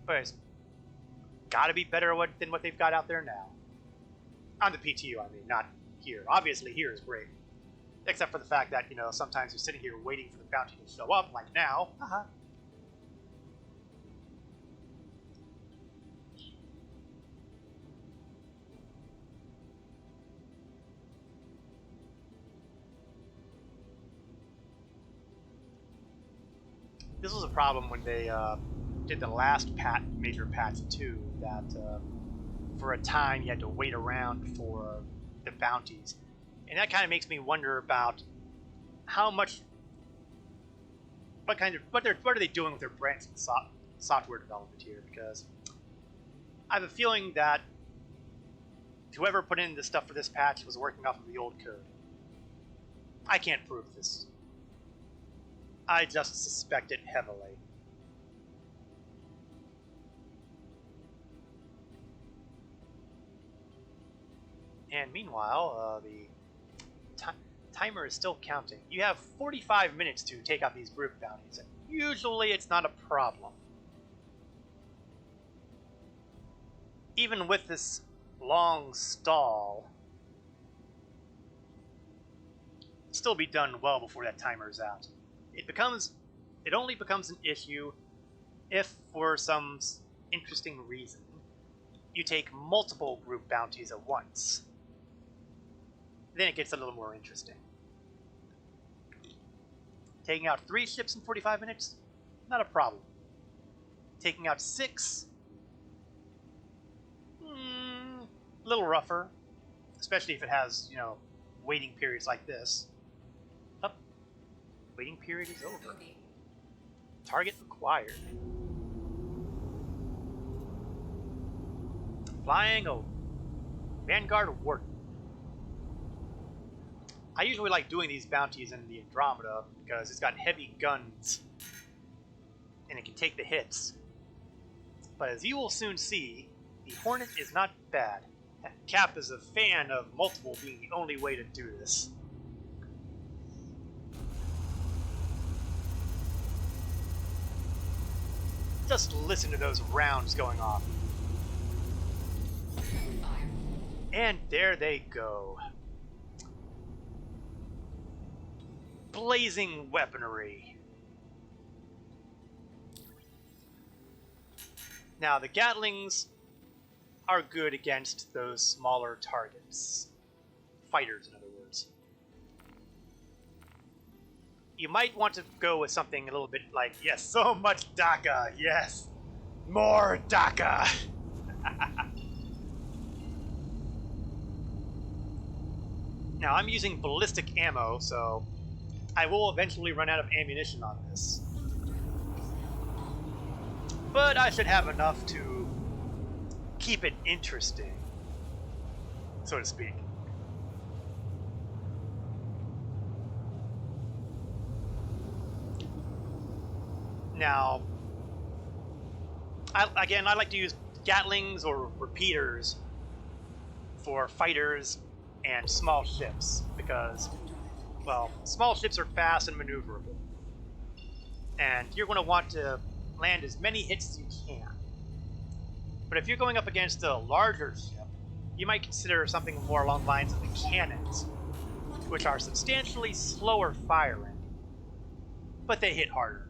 but it's gotta be better than what they've got out there now. On the PTU, I mean, not here. Obviously, here is great. Except for the fact that, you know, sometimes you're sitting here waiting for the bounty to show up, like now. Haha. This was a problem when they did the last major patch too, that for a time you had to wait around for the bounties. And that kind of makes me wonder about how much, what are they doing with their branch and software development here? Because I have a feeling that whoever put in the stuff for this patch was working off of the old code. I can't prove this. I just suspect it heavily. And meanwhile, the timer is still counting. You have 45 minutes to take out these group bounties, and usually it's not a problem. Even with this long stall, it'll still be done well before that timer is out. It only becomes an issue if, for some interesting reason, you take multiple group bounties at once. Then it gets a little more interesting. Taking out 3 ships in 45 minutes? Not a problem. Taking out 6? A little rougher. Especially if it has, you know, waiting periods like this. Up. Waiting period is over. Target acquired. Flying a Vanguard Warden. I usually like doing these bounties in the Andromeda because it's got heavy guns and it can take the hits. But as you will soon see, the Hornet is not bad. Cap is a fan of multiple being the only way to do this. Just listen to those rounds going off. And there they go. Blazing weaponry. Now, the Gatlings are good against those smaller targets. Fighters, in other words. You might want to go with something a little bit like, yes, so much DACA, yes! More DACA! Now, I'm using ballistic ammo, so I will eventually run out of ammunition on this. But I should have enough to keep it interesting, so to speak. Now, I like to use Gatlings or repeaters for fighters and small ships because, well, small ships are fast and maneuverable. And you're going to want to land as many hits as you can. But if you're going up against a larger ship, you might consider something more along the lines of the cannons, which are substantially slower firing, but they hit harder.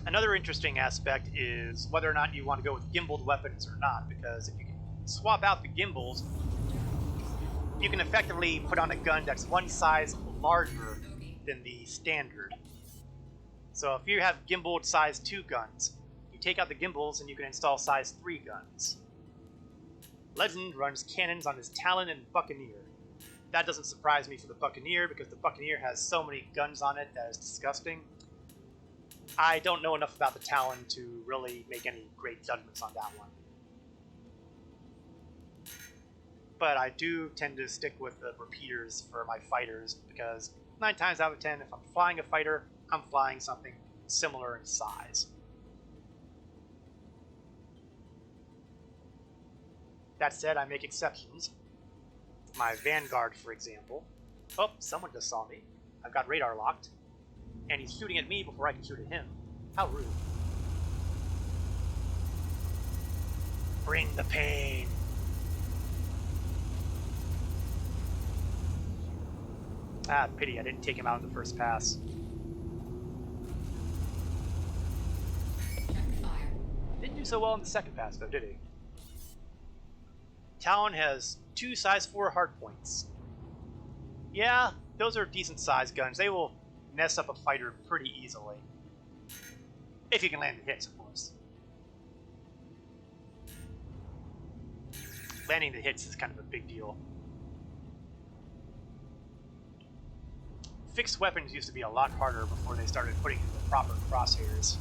Another interesting aspect is whether or not you want to go with gimbaled weapons or not, because if you can swap out the gimbals, you can effectively put on a gun that's one size larger than the standard. So if you have gimbaled size 2 guns, you take out the gimbals and you can install size 3 guns. Legend runs cannons on his Talon and Buccaneer. That doesn't surprise me for the Buccaneer because the Buccaneer has so many guns on it that is disgusting. I don't know enough about the Talon to really make any great judgments on that one. But I do tend to stick with the repeaters for my fighters because 9 times out of 10, if I'm flying a fighter, I'm flying something similar in size. That said, I make exceptions. My Vanguard, for example. Oh, someone just saw me. I've got radar locked. And he's shooting at me before I can shoot at him. How rude. Bring the pain. Ah, pity I didn't take him out in the first pass. Check fire. Didn't do so well in the second pass, though, did he? Talon has 2 size 4 hardpoints. Yeah, those are decent sized guns. They will mess up a fighter pretty easily. If you can land the hits, of course. Landing the hits is kind of a big deal. Fixed weapons used to be a lot harder before they started putting the proper crosshairs.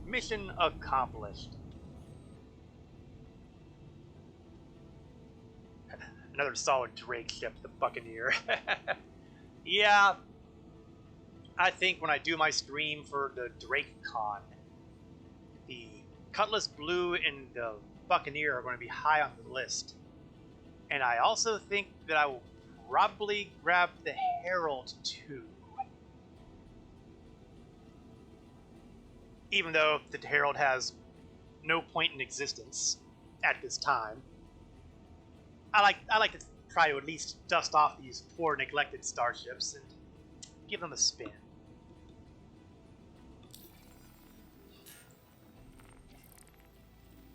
Mission accomplished. Another solid Drake ship, the Buccaneer. Yeah, I think when I do my stream for the Drake Con, the Cutlass Blue and the Buccaneer are going to be high on the list. And I also think that I will probably grab the Herald too. Even though the Herald has no point in existence at this time. I like to try to at least dust off these poor neglected starships and give them a spin.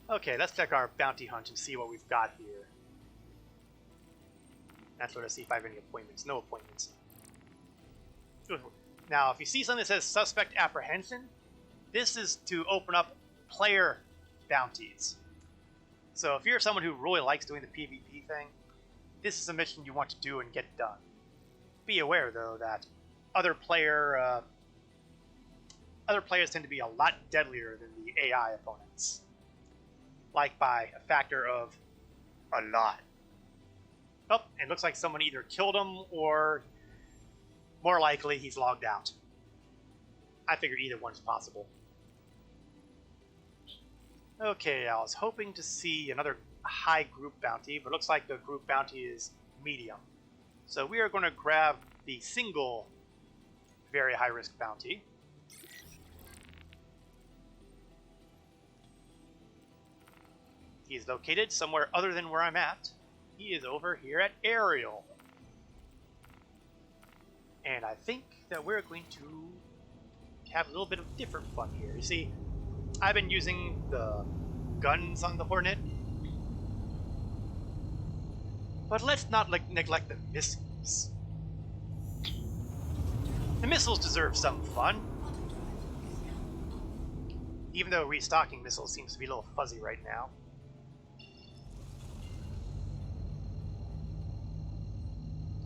Okay, let's check our bounty hunt and see what we've got here. That's what I see if I have any appointments. No appointments. Now, if you see something that says suspect apprehension, this is to open up player bounties. So if you're someone who really likes doing the PvP thing, this is a mission you want to do and get done. Be aware, though, that other players tend to be a lot deadlier than the AI opponents. Like by a factor of a lot. Oh, and it looks like someone either killed him or, more likely, he's logged out. I figure either one's possible. Okay, I was hoping to see another high group bounty, but it looks like the group bounty is medium. So we are going to grab the single very high risk bounty. He is located somewhere other than where I'm at. He is over here at Ariel. And I think that we're going to have a little bit of different fun here. You see, I've been using the guns on the Hornet, but let's not neglect the missiles. The missiles deserve some fun, even though restocking missiles seems to be a little fuzzy right now.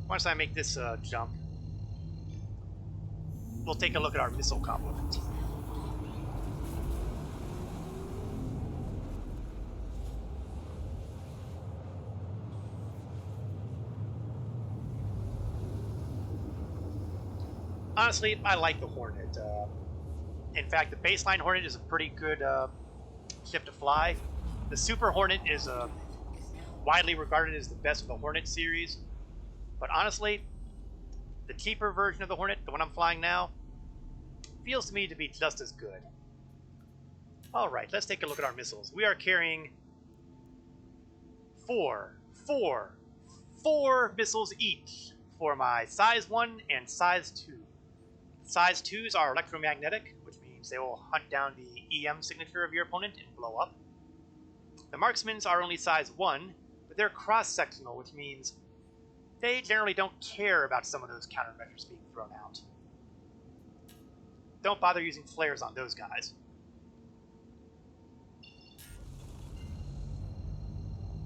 Once I make this jump, we'll take a look at our missile complement. Honestly, I like the Hornet. In fact, the baseline Hornet is a pretty good ship to fly. The Super Hornet is widely regarded as the best of the Hornet series. But honestly, the cheaper version of the Hornet, the one I'm flying now, feels to me to be just as good. Alright, let's take a look at our missiles. We are carrying four missiles each for my size 1 and size 2. Size 2s are electromagnetic, which means they will hunt down the EM signature of your opponent and blow up. The marksmans are only size 1, but they're cross-sectional, which means they generally don't care about some of those countermeasures being thrown out. Don't bother using flares on those guys.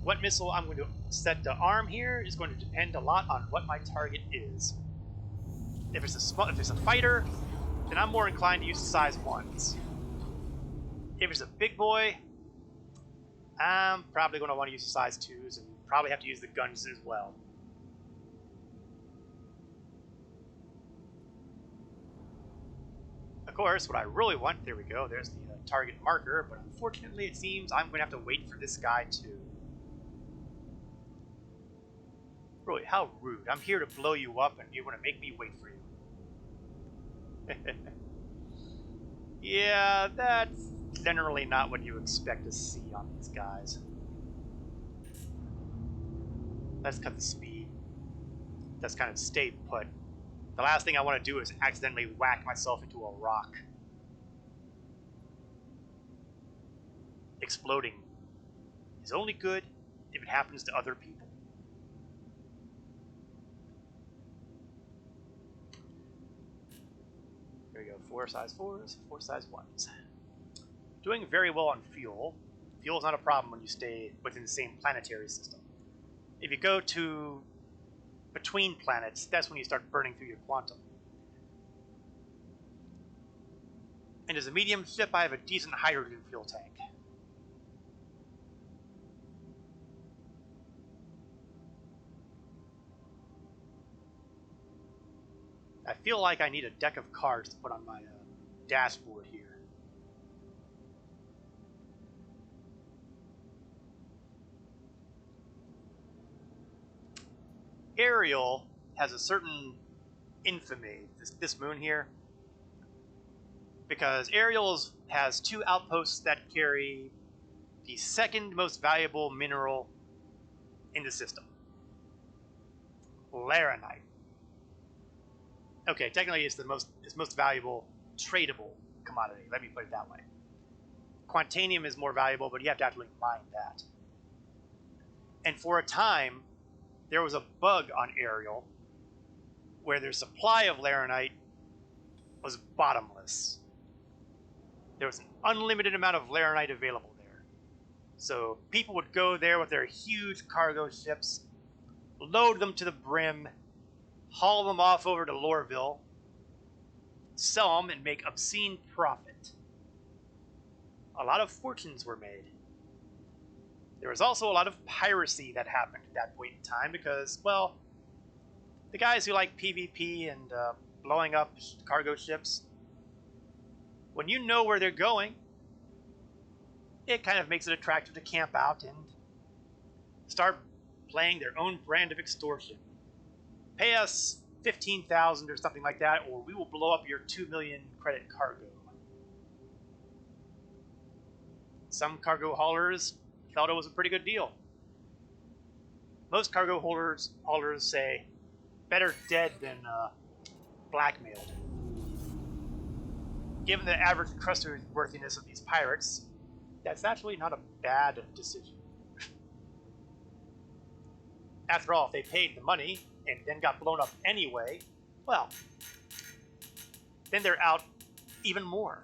What missile I'm going to set to arm here is going to depend a lot on what my target is. If it's a fighter, then I'm more inclined to use the size 1s. If it's a big boy, I'm probably going to want to use the size 2s and probably have to use the guns as well. Of course, what I really want, there we go, there's the target marker, but unfortunately it seems I'm going to have to wait for this guy too. Bro, how rude. I'm here to blow you up and you want to make me wait for you. Yeah, that's generally not what you expect to see on these guys. Let's cut the speed. Let's kind of stay put. The last thing I want to do is accidentally whack myself into a rock. Exploding is only good if it happens to other people. There we go, 4 size 4s, 4 size 1s. Doing very well on fuel. Fuel is not a problem when you stay within the same planetary system. If you go to between planets, that's when you start burning through your quantum. And as a medium ship, I have a decent hydrogen fuel tank. I feel like I need a deck of cards to put on my dashboard here. Ariel has a certain infamy, this moon here, because Ariel has 2 outposts that carry the second most valuable mineral in the system, Laranite. Okay, technically it's the most valuable tradable commodity. Let me put it that way. Quantanium is more valuable, but you have to actually mine that. And for a time, there was a bug on Ariel where their supply of Laranite was bottomless. There was an unlimited amount of Laranite available there. So people would go there with their huge cargo ships, load them to the brim, haul them off over to Lorville, sell them, and make obscene profit. A lot of fortunes were made. There was also a lot of piracy that happened at that point in time because, well, the guys who like PvP and blowing up cargo ships, when you know where they're going, it kind of makes it attractive to camp out and start playing their own brand of extortion. Pay us 15,000 or something like that, or we will blow up your 2 million credit cargo. Some cargo haulers felt it was a pretty good deal. Most cargo haulers say, better dead than blackmailed. Given the average trustworthiness of these pirates, that's actually not a bad decision. After all, if they paid the money and then got blown up anyway, well, then they're out even more.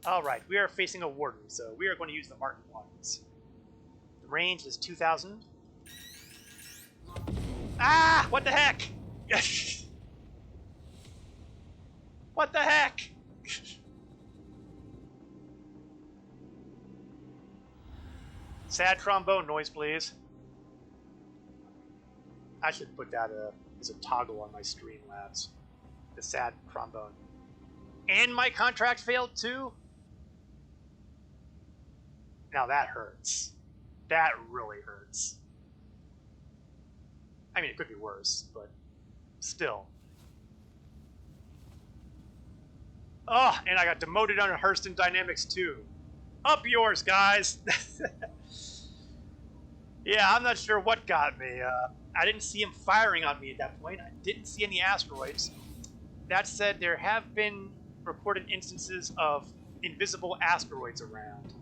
Alright, we are facing a warden, so we are going to use the Mark 1s. The range is 2,000. Ah! What the heck? What the heck? Sad trombone noise, please. I should put that as a toggle on my Streamlabs. The sad trombone. And my contract failed too? Now that hurts. That really hurts. I mean, it could be worse, but still. Oh, and I got demoted on Aegis Dynamics too. Up yours, guys! Yeah, I'm not sure what got me. I didn't see him firing on me at that point. I didn't see any asteroids. That said, there have been reported instances of invisible asteroids around.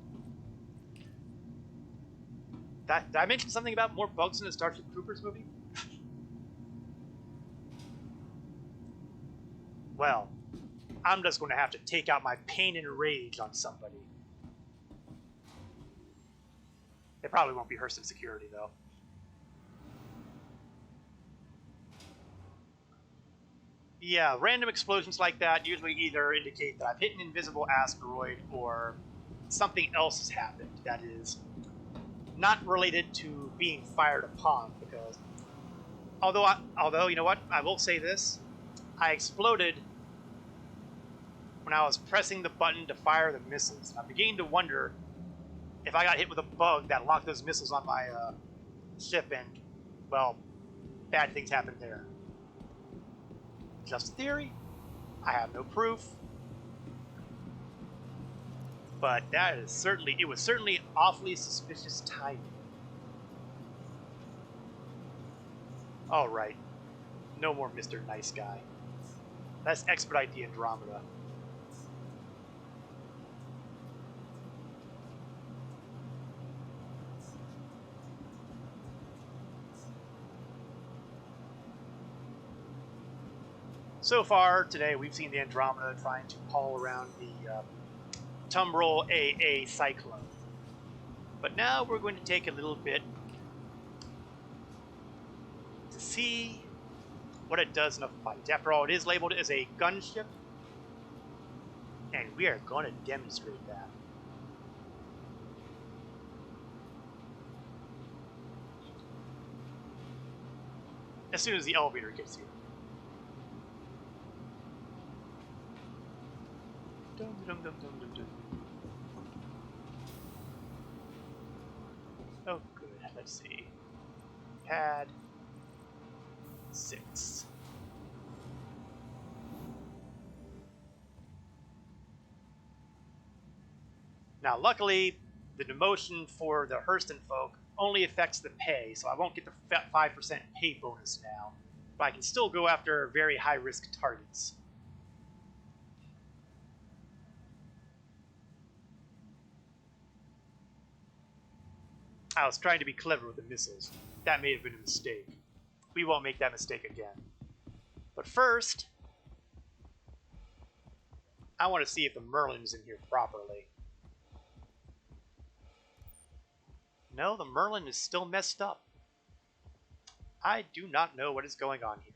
Did I mention something about more bugs in the Starship Troopers movie? Well, I'm just going to have to take out my pain and rage on somebody. It probably won't be Hurston Security, though. Yeah, random explosions like that usually either indicate that I've hit an invisible asteroid or something else has happened that is not related to being fired upon, because although you know what, I will say this, I exploded when I was pressing the button to fire the missiles. I'm beginning to wonder if I got hit with a bug that locked those missiles on my ship and, well, bad things happen there. Just a theory. I have no proof. But that is certainly, it was certainly awfully suspicious timing. Alright. No more Mr. Nice Guy. Let's expedite the Andromeda. So far today, we've seen the Andromeda trying to haul around the Tumbrel AA Cyclone. But now we're going to take a little bit to see what it does in a fight. After all, it is labeled as a gunship, and we are going to demonstrate that. As soon as the elevator gets here. Dum, dum, dum, dum, dum, dum. Oh, good. Let's see. Pad 6. Now, luckily, the demotion for the Hurston folk only affects the pay, so I won't get the 5% pay bonus now, but I can still go after very high-risk targets. I was trying to be clever with the missiles. That may have been a mistake. We won't make that mistake again. But first, I want to see if the Merlin's in here properly. No, the Merlin is still messed up. I do not know what is going on here.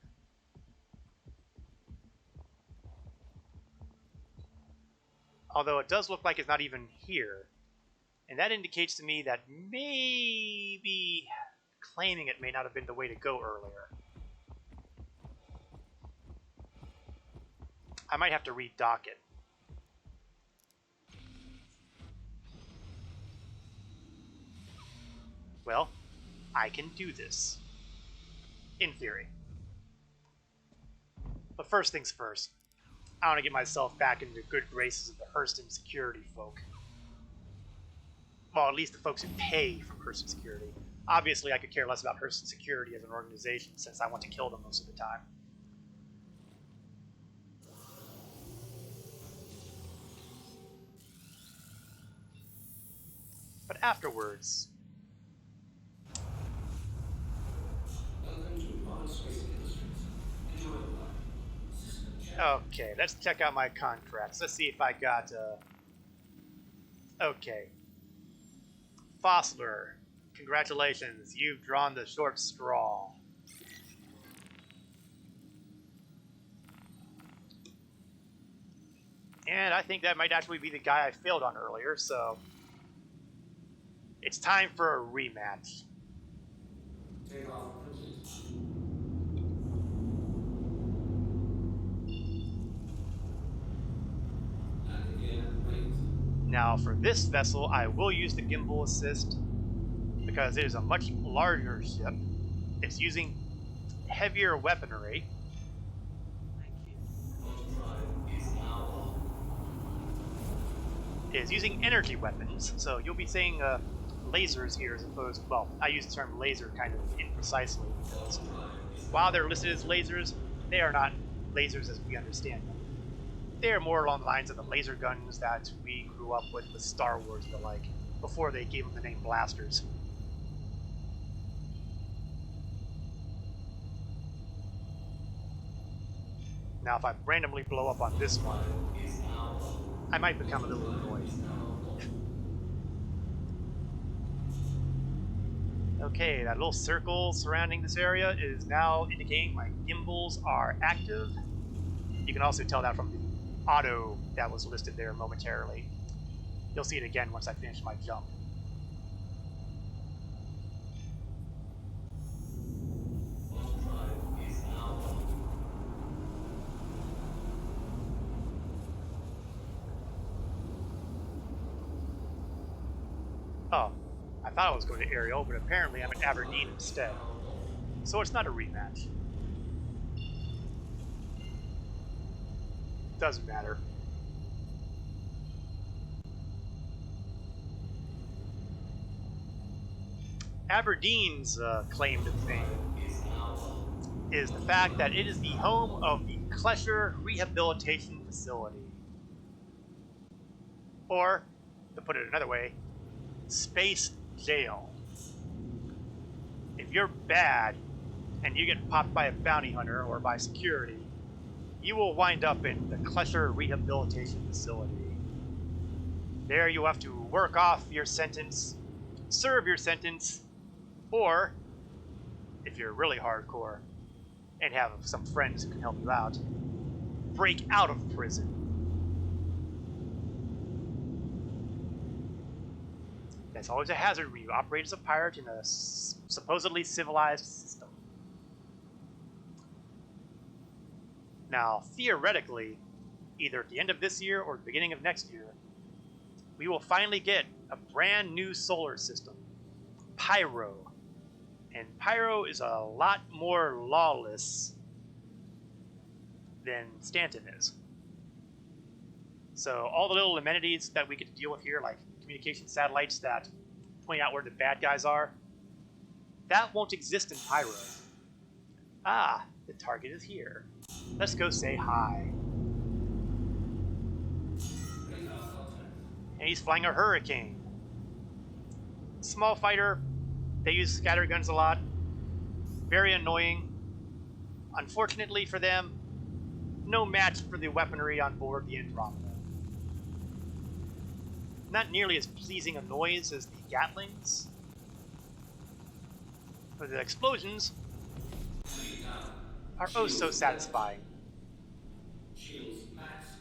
Although it does look like it's not even here. And that indicates to me that maybe claiming it may not have been the way to go earlier. I might have to redock it. Well, I can do this. In theory. But first things first. I want to get myself back into good graces of the Hurston security folk. Well, at least the folks who pay from Hurston Security. Obviously, I could care less about Hurston Security as an organization since I want to kill them most of the time. But afterwards... Okay, let's check out my contracts. Let's see if I got... Okay. Fossler, congratulations, you've drawn the short straw. And I think that might actually be the guy I failed on earlier, so... It's time for a rematch. Take off complete. And again, wait. Now, for this vessel, I will use the gimbal assist because it is a much larger ship. It's using heavier weaponry. It is using energy weapons, so you'll be seeing lasers here as opposed to, well, I use the term laser kind of imprecisely because while they're listed as lasers, they are not lasers as we understand them. They are more along the lines of the laser guns that we grew up with Star Wars and the like, before they gave them the name blasters. Now, if I randomly blow up on this one, I might become a little annoyed. Okay, that little circle surrounding this area is now indicating my gimbals are active. You can also tell that from the auto that was listed there momentarily. You'll see it again once I finish my jump. Oh, I thought I was going to Ariel, but apparently I'm at Aberdeen instead. So it's not a rematch. Doesn't matter. Aberdeen's claim to fame is the fact that it is the home of the Klesher Rehabilitation Facility. Or, to put it another way, Space Jail. If you're bad and you get popped by a bounty hunter or by security, you will wind up in the Klesher Rehabilitation Facility. There you have to work off your sentence, serve your sentence, or, if you're really hardcore and have some friends who can help you out, break out of prison. That's always a hazard when you operate as a pirate in a supposedly civilized system. Now, theoretically, either at the end of this year or the beginning of next year, we will finally get a brand new solar system, Pyro. And Pyro is a lot more lawless than Stanton is. So all the little amenities that we get to deal with here, like communication satellites that point out where the bad guys are, that won't exist in Pyro. Ah, the target is here. Let's go say hi. And he's flying a Hurricane. Small fighter. They use scatterguns a lot. Very annoying. Unfortunately for them, no match for the weaponry on board the Andromeda. Not nearly as pleasing a noise as the Gatlings. But the explosions are oh so satisfying. Shields max.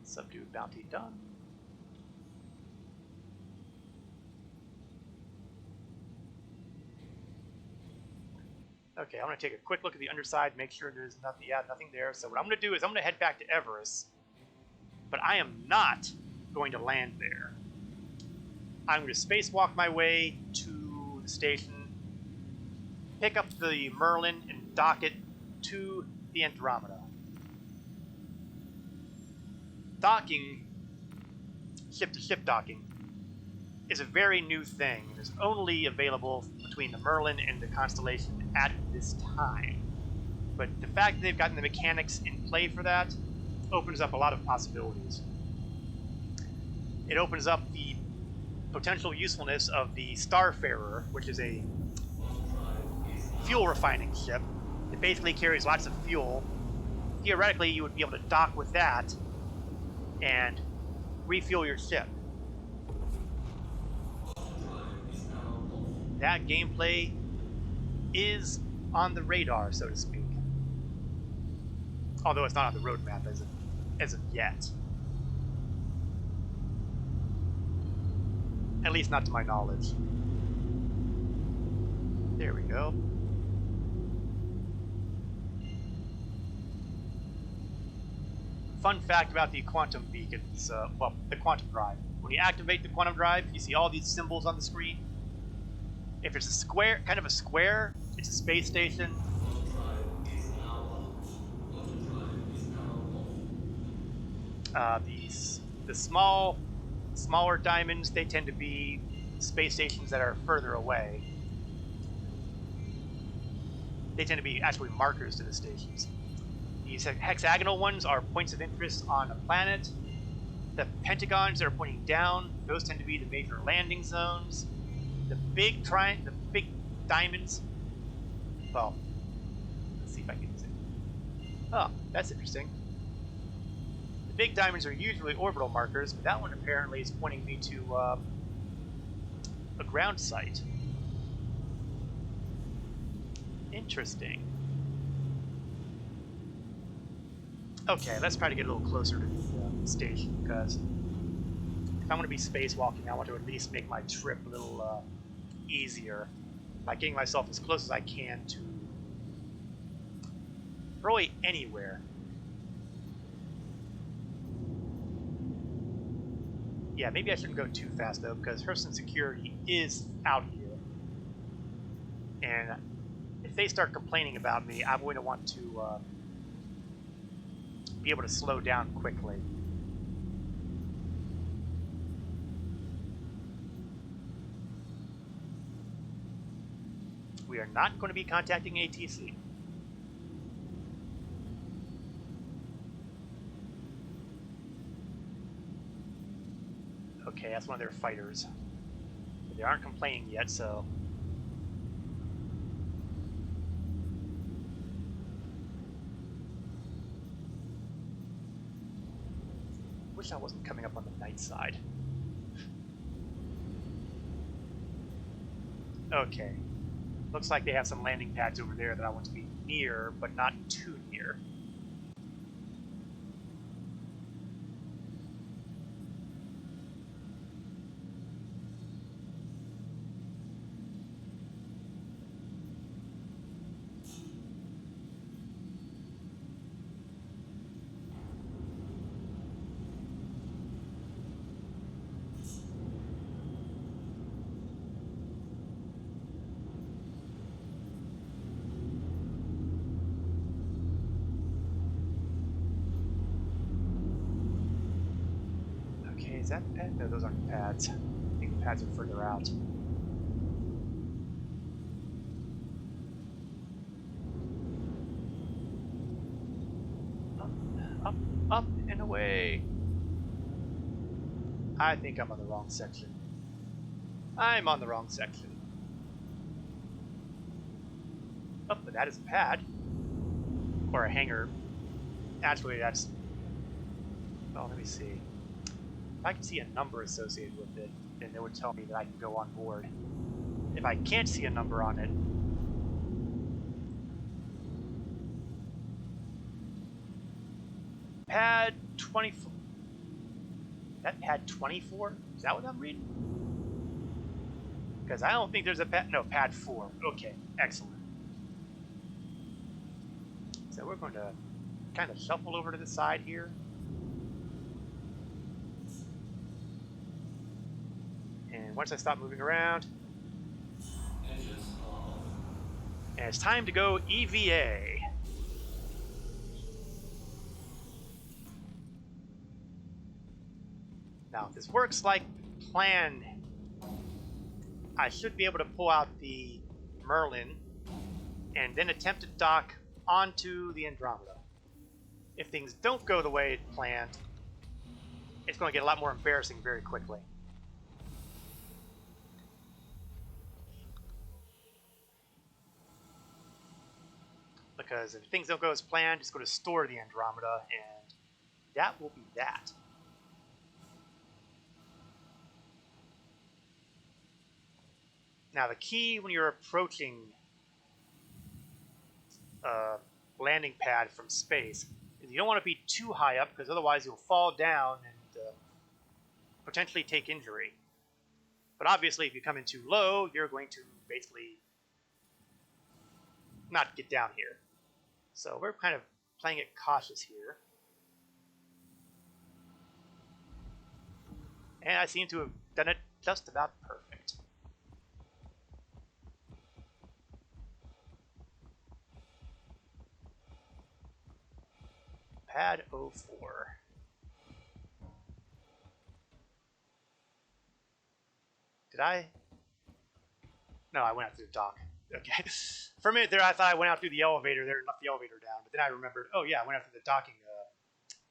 Subdue bounty done. Okay, I'm going to take a quick look at the underside, make sure there's nothing, nothing there. So what I'm going to do is I'm going to head back to Everest, but I am not going to land there. I'm going to spacewalk my way to the station, pick up the Merlin, and dock it to the Andromeda. Docking, ship-to-ship docking, is a very new thing. It is only available between the Merlin and the Constellation at this time. But the fact that they've gotten the mechanics in play for that opens up a lot of possibilities. It opens up the potential usefulness of the Starfarer, which is a fuel refining ship. It basically carries lots of fuel. Theoretically, you would be able to dock with that and refuel your ship. That gameplay is on the radar, so to speak. Although it's not on the roadmap as of yet. At least not to my knowledge. There we go. Fun fact about the quantum beacons, well, the quantum drive. When you activate the quantum drive, you see all these symbols on the screen. If it's a square, kind of a square, it's a space station. The smaller diamonds, they tend to be space stations that are further away. They tend to be actually markers to the stations. These hexagonal ones are points of interest on a planet. The pentagons that are pointing down, those tend to be the major landing zones. The big diamonds. Well, let's see if I can use it. Oh, that's interesting. The big diamonds are usually orbital markers, but that one apparently is pointing me to a ground site. Interesting. Okay, let's try to get a little closer to the station, because if I'm going to be spacewalking, I want to at least make my trip a little easier by getting myself as close as I can to probably anywhere. Yeah, maybe I shouldn't go too fast though, because Hurston Security is out here. And if they start complaining about me, I'm going to want to be able to slow down quickly. We are not going to be contacting ATC. Okay, that's one of their fighters. But they aren't complaining yet, so... Wish I wasn't coming up on the night side. Okay. Looks like they have some landing pads over there that I want to be near, but not too near. Is that the pad? No, those aren't the pads. I think the pads are further out. Up, up, and away. I think I'm on the wrong section. I'm on the wrong section. Oh, but that is a pad. Or a hangar. Actually, that's... Oh, let me see. If I can see a number associated with it, then it would tell me that I can go on board. If I can't see a number on it, pad 24. That pad 24? Is that what I'm reading? Because I don't think there's a pad. No, pad 4. Okay, excellent. So we're going to kind of shuffle over to the side here. And once I stop moving around, and it's time to go EVA. Now, if this works like planned, I should be able to pull out the Merlin and then attempt to dock onto the Andromeda. If things don't go the way it planned, it's going to get a lot more embarrassing very quickly. Because if things don't go as planned, it's going to store the Andromeda, and that will be that. Now, the key when you're approaching a landing pad from space is you don't want to be too high up, because otherwise you'll fall down and potentially take injury. But obviously, if you come in too low, you're going to basically not get down here. So we're kind of playing it cautious here. And I seem to have done it just about perfect. Pad 04. Did I? No, I went out through the dock. Okay. For a minute there, I thought I went out through the elevator there and left the elevator down. But then I remembered, oh yeah, I went out through the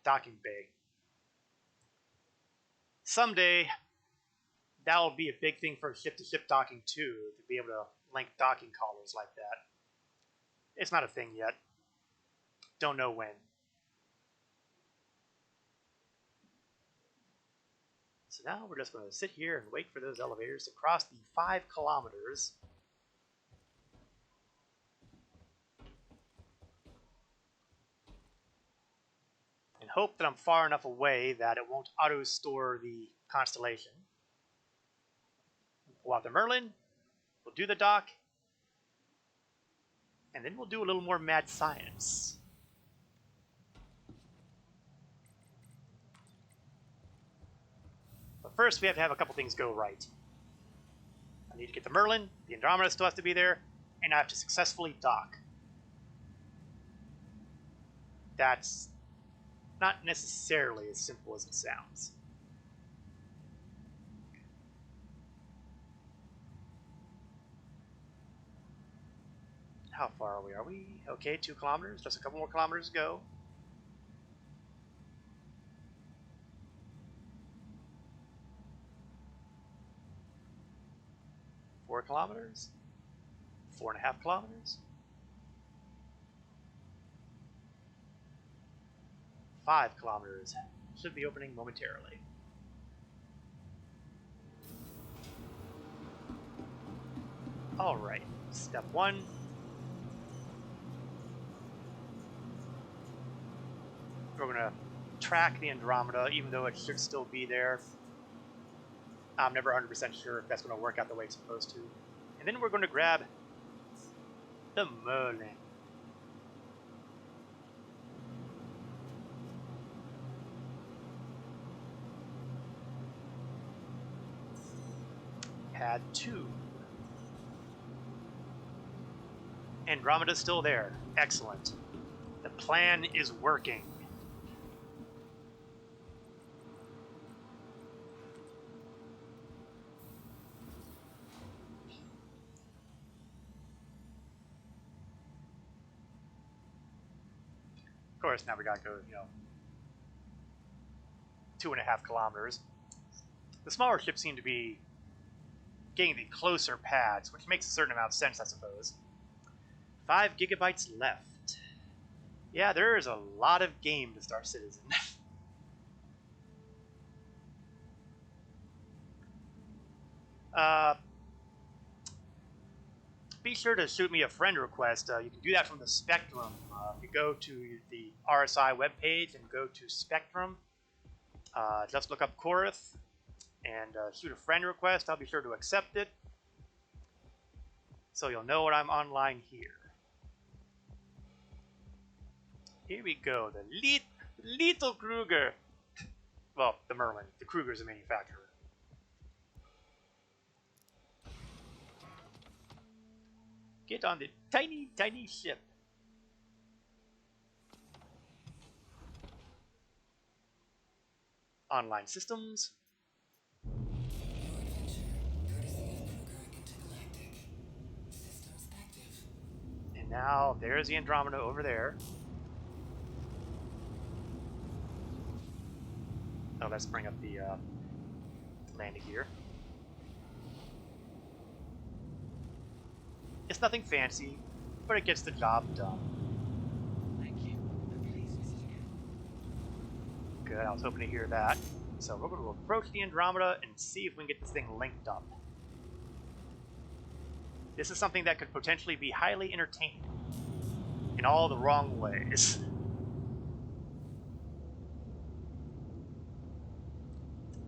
docking bay. Someday, that'll be a big thing for ship-to-ship docking too, to be able to link docking collars like that. It's not a thing yet. Don't know when. So now we're just going to sit here and wait for those elevators to cross the 5 kilometers. And hope that I'm far enough away that it won't auto-store the constellation. Pull out the Merlin, we'll do the dock, and then we'll do a little more mad science. But first we have to have a couple things go right. I need to get the Merlin, the Andromeda still has to be there, and I have to successfully dock. That's not necessarily as simple as it sounds. How far are we? Are we okay? 2 kilometers? Just a couple more kilometers to go. Four kilometers? 4.5 kilometers? 5 kilometers. Should be opening momentarily. Alright, step 1. We're going to track the Andromeda, even though it should still be there. I'm never 100% sure if that's going to work out the way it's supposed to. And then we're going to grab the Merlin. Pad 2. Andromeda's still there. Excellent. The plan is working. Of course, now we gotta go, 2.5 kilometers. The smaller ships seem to be getting the closer pads, which makes a certain amount of sense, I suppose. 5 gigabytes left. Yeah, there is a lot of game to Star Citizen. Be sure to shoot me a friend request. You can do that from the Spectrum. If you go to the RSI webpage and go to Spectrum, just look up Korath and shoot a friend request. I'll be sure to accept it, so you'll know when I'm online here. Here we go, the little Kruger. Well, the Merlin. The Kruger's the manufacturer. Get on the tiny, tiny ship. Online systems. And now there's the Andromeda over there. Oh, let's bring up the landing gear. It's nothing fancy, but it gets the job done. Thank you. Please visit again. Good, I was hoping to hear that. So we're going to approach the Andromeda and see if we can get this thing linked up. This is something that could potentially be highly entertaining in all the wrong ways.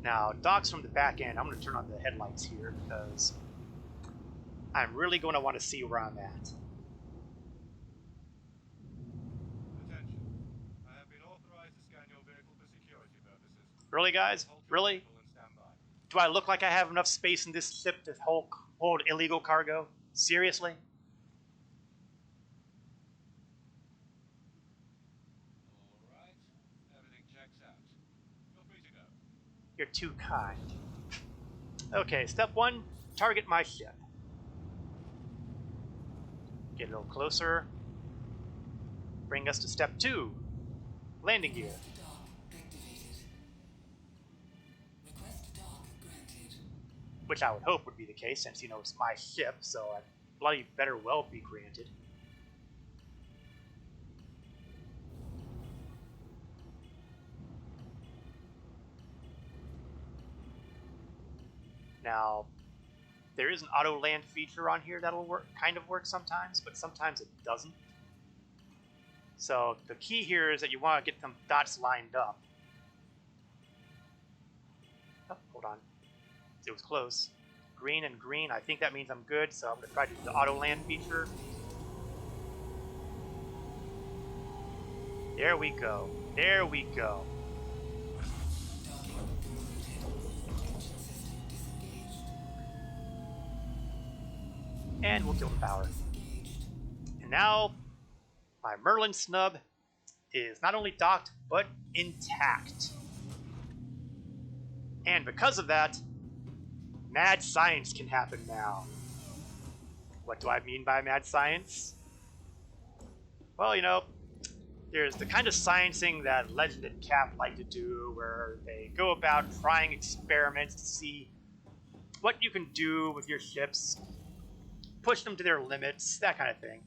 Now, docks from the back end, I'm going to turn on the headlights here because I'm really going to want to see where I'm at. Attention. I have been authorized to scan your vehicle for security purposes. Really, guys? Hold your Really? vehicle and stand by. Do I look like I have enough space in this ship to hold illegal cargo? Seriously? All right. Everything checks out. You're free to go. You're too kind. Okay, step 1, target my ship. Get a little closer. Bring us to step 2, landing gear. Dock activated. Request dock granted. Which I would hope would be the case since, it's my ship, so I bloody better well be granted. Now, there is an auto land feature on here that'll kind of work sometimes, but sometimes it doesn't. So the key here is that you want to get them dots lined up. Oh, hold on. It was close. Green and green, I think that means I'm good, so I'm going to try to do the auto land feature. There we go. There we go. And we'll kill the power. Disengaged. And now, my Merlin snub is not only docked, but intact. And because of that, mad science can happen now. What do I mean by mad science? Well, you know, there's the kind of sciencing that Legend and Cap like to do, where they go about trying experiments to see what you can do with your ships, push them to their limits, that kind of thing.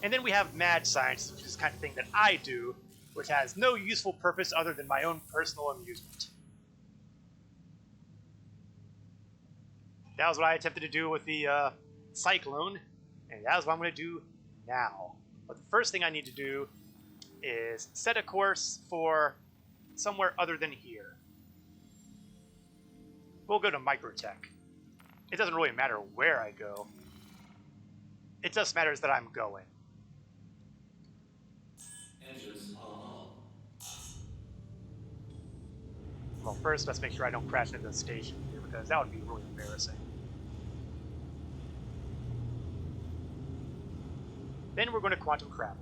And then we have mad science, which is the kind of thing that I do, which has no useful purpose other than my own personal amusement. That was what I attempted to do with the Cyclone, and that is what I'm going to do now. But the first thing I need to do is set a course for somewhere other than here. We'll go to Microtech. It doesn't really matter where I go. It just matters that I'm going. Engines are on. Well, first, let's make sure I don't crash into the station here, because that would be really embarrassing. Then we're going to quantum travel.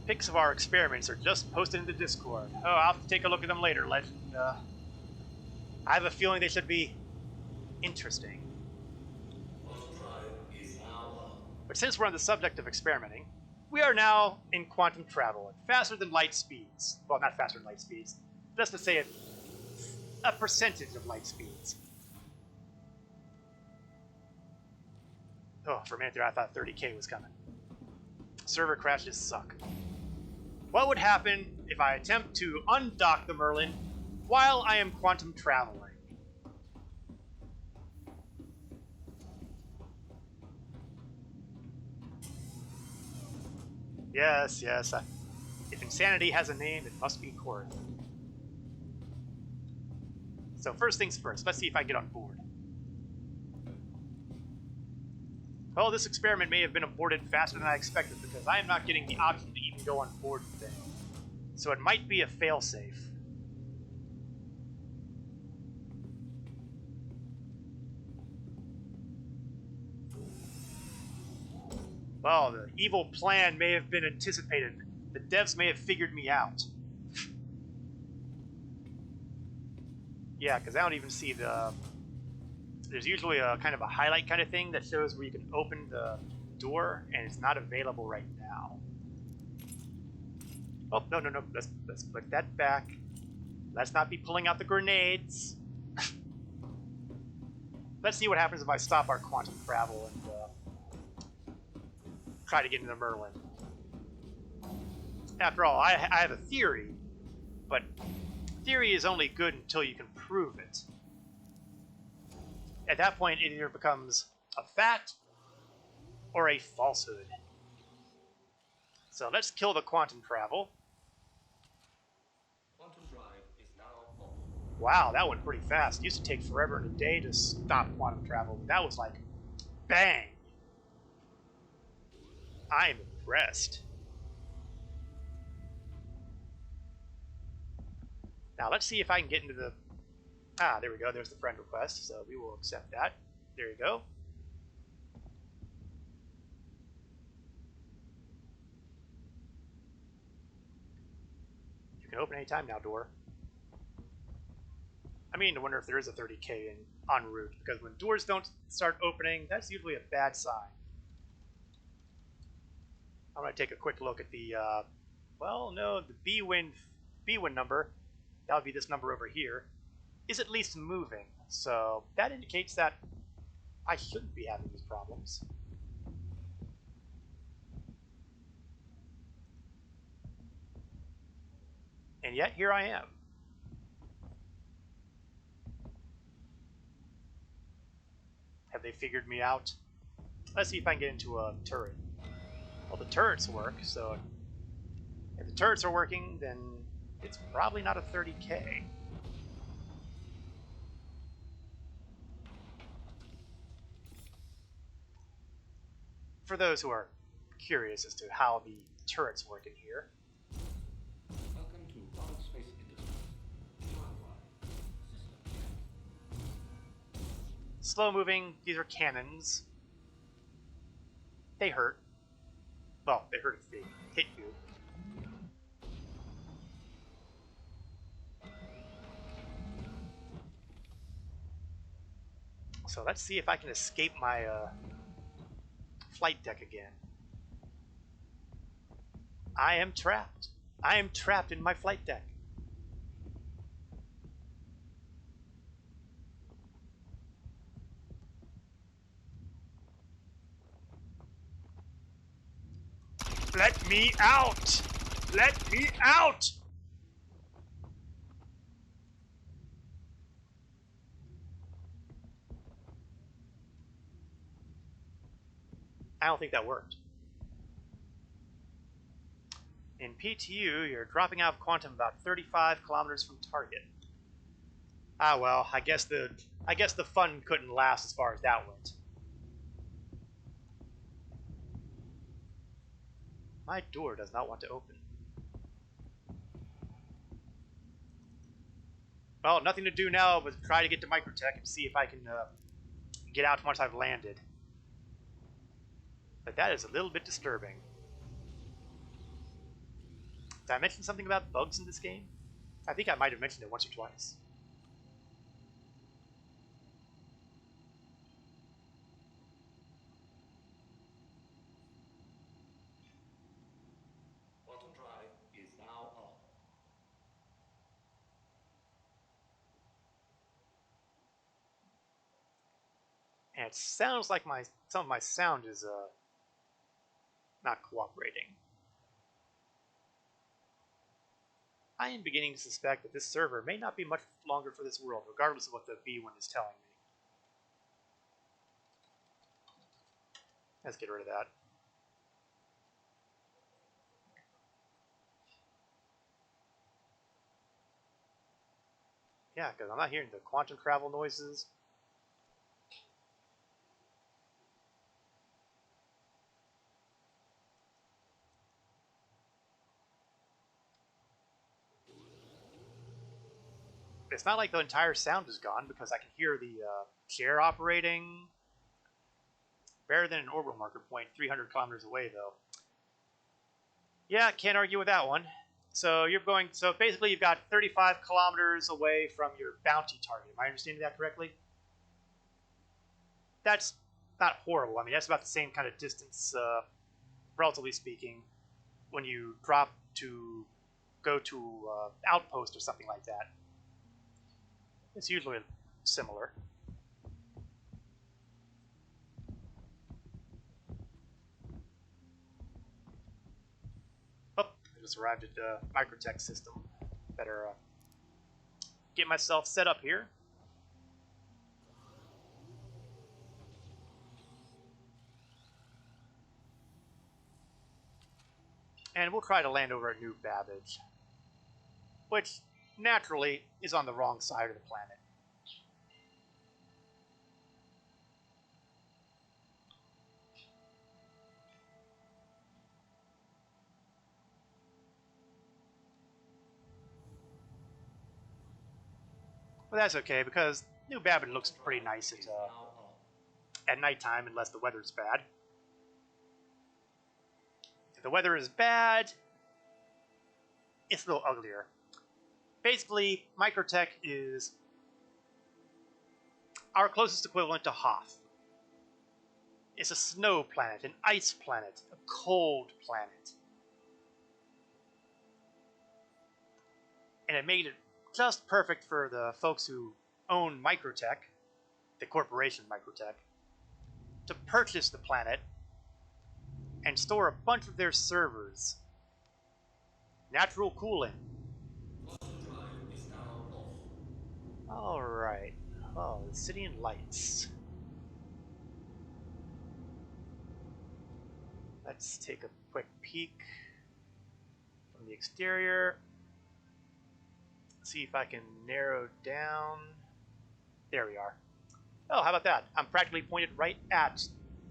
Pics of our experiments are just posted in the Discord. Oh, I'll have to take a look at them later, Legend. I have a feeling they should be interesting. But since we're on the subject of experimenting, we are now in quantum travel at faster than light speeds. Well, not faster than light speeds. Just to say a percentage of light speeds. Oh, for a minute there I thought 30k was coming. Server crashes suck. What would happen if I attempt to undock the Merlin while I am quantum traveling? Yes, yes. If insanity has a name, it must be Corinth. So first things first, let's see if I get on board. Well, this experiment may have been aborted faster than I expected because I am not getting the option to even go on board today. So it might be a failsafe. Well, the evil plan may have been anticipated. The devs may have figured me out. Yeah, because I don't even see the... There's usually a kind of a highlight kind of thing that shows where you can open the door, and it's not available right now. Oh, no. Let's put that back. Let's not be pulling out the grenades. Let's see what happens if I stop our quantum travel and try to get into the Merlin. After all, I have a theory, but theory is only good until you can prove it. At that point, it either becomes a fact or a falsehood. So let's kill the quantum travel. Quantum drive is now on. Wow, that went pretty fast. It used to take forever and a day to stop quantum travel, but that was like, bang! I'm impressed. Now let's see if I can get into the... Ah, there we go. There's the friend request, so we will accept that. There you go. You can open anytime now, door. I mean, I wonder if there is a 30k en route, because when doors don't start opening, that's usually a bad sign. I'm going to take a quick look at the, well, no, the B-Win number, that would be this number over here, is at least moving. So that indicates that I shouldn't be having these problems. And yet, here I am. Have they figured me out? Let's see if I can get into a turret. Well, the turrets work, so if the turrets are working, then it's probably not a 30k. For those who are curious as to how the turrets work in here. Welcome to Product Space Industries. Likewise. Slow moving, these are cannons. They hurt. Well, they hurt if they hit you. So let's see if I can escape my flight deck again. I am trapped. I am trapped in my flight deck. Let me out! Let me out! I don't think that worked. In PTU, you're dropping out of quantum about 35 kilometers from target. Ah well, I guess the fun couldn't last as far as that went. My door does not want to open. Well, nothing to do now but try to get to Microtech and see if I can get out once I've landed. But that is a little bit disturbing. Did I mention something about bugs in this game? I think I might have mentioned it once or twice. Quantum drive is now on. And it sounds like some of my sound is not cooperating. I am beginning to suspect that this server may not be much longer for this world, regardless of what the B1 is telling me. Let's get rid of that. Yeah, because I'm not hearing the quantum travel noises. It's not like the entire sound is gone, because I can hear the chair operating. Better than an orbital marker point 300 kilometers away, though. Yeah, can't argue with that one. So so basically you've got 35 kilometers away from your bounty target. Am I understanding that correctly? That's not horrible. I mean, that's about the same kind of distance, relatively speaking, when you drop to go to outpost or something like that. It's usually similar. Oh, I just arrived at the Microtech system. Better get myself set up here. And we'll try to land over at New Babbage, which naturally is on the wrong side of the planet. But that's okay, because New Babbage looks pretty nice at nighttime, unless the weather's bad. If the weather is bad, it's a little uglier. Basically, Microtech is our closest equivalent to Hoth. It's a snow planet, an ice planet, a cold planet. And it made it just perfect for the folks who own Microtech, the corporation Microtech, to purchase the planet and store a bunch of their servers. Natural cooling. Quantum drive is now off. Alright. Oh, the city in lights. Let's take a quick peek from the exterior. See if I can narrow down. There we are. Oh, how about that? I'm practically pointed right at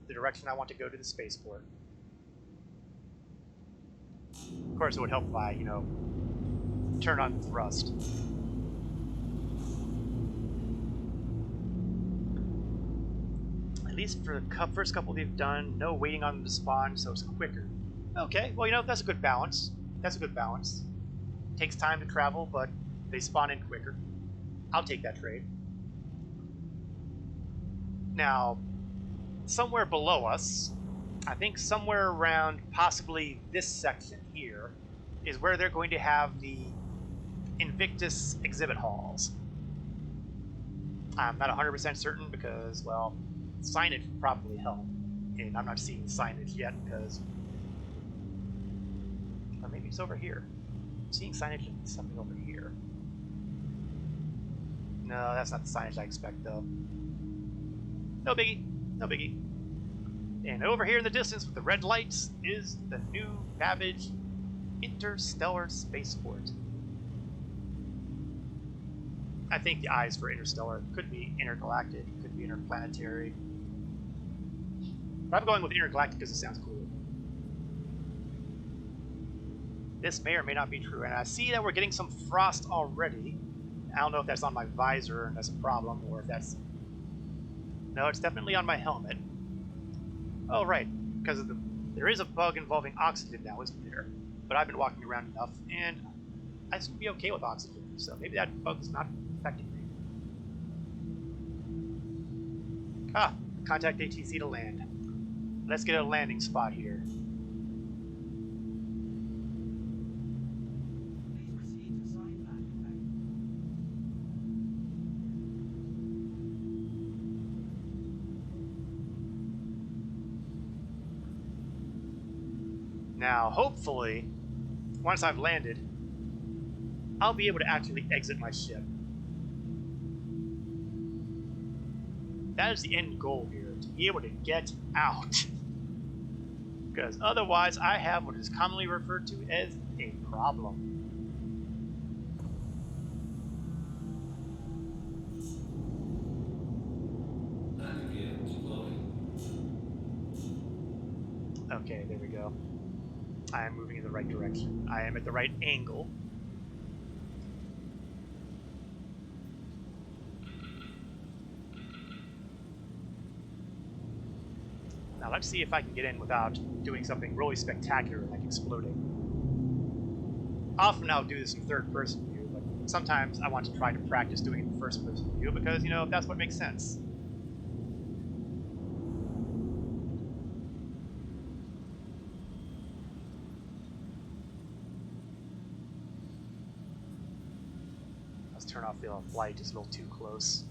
the direction I want to go to the spaceport. Of course, it would help if I, turn on thrust. least for the first couple we've done, no waiting on them to spawn, so it's quicker. Okay, well, you know, that's a good balance. That's a good balance. Takes time to travel, but they spawn in quicker. I'll take that trade. Now, somewhere below us, I think somewhere around possibly this section here, is where they're going to have the Invictus exhibit halls. I'm not 100% certain because, well, signage would probably help. And I'm not seeing signage yet because... Or maybe it's over here. I'm seeing signage and something over here. No, that's not the signage I expect, though. No biggie. No biggie. And over here in the distance with the red lights is the new Babbage Interstellar Spaceport. I think the I is for interstellar. It could be intergalactic, could be interplanetary. But I'm going with intergalactic because it sounds cool. This may or may not be true, and I see that we're getting some frost already. I don't know if that's on my visor and that's a problem, or if that's... No, it's definitely on my helmet. Oh, right, because of there is a bug involving oxygen now, isn't there? But I've been walking around enough, and I seem to be okay with oxygen, so maybe that bug's not affecting me. Ah, contact ATC to land. Let's get a landing spot here. Please proceed to sign landing bay. Now, hopefully, once I've landed, I'll be able to actually exit my ship. That is the end goal here, to be able to get out. Because otherwise, I have what is commonly referred to as a problem. Okay, there we go. I am moving in the right direction. I am at the right angle. Now let's see if I can get in without doing something really spectacular like exploding. Often I'll do this in third person view, but sometimes I want to try to practice doing it in first person view because, you know, that's what makes sense. Let's turn off the light, it's a little too close.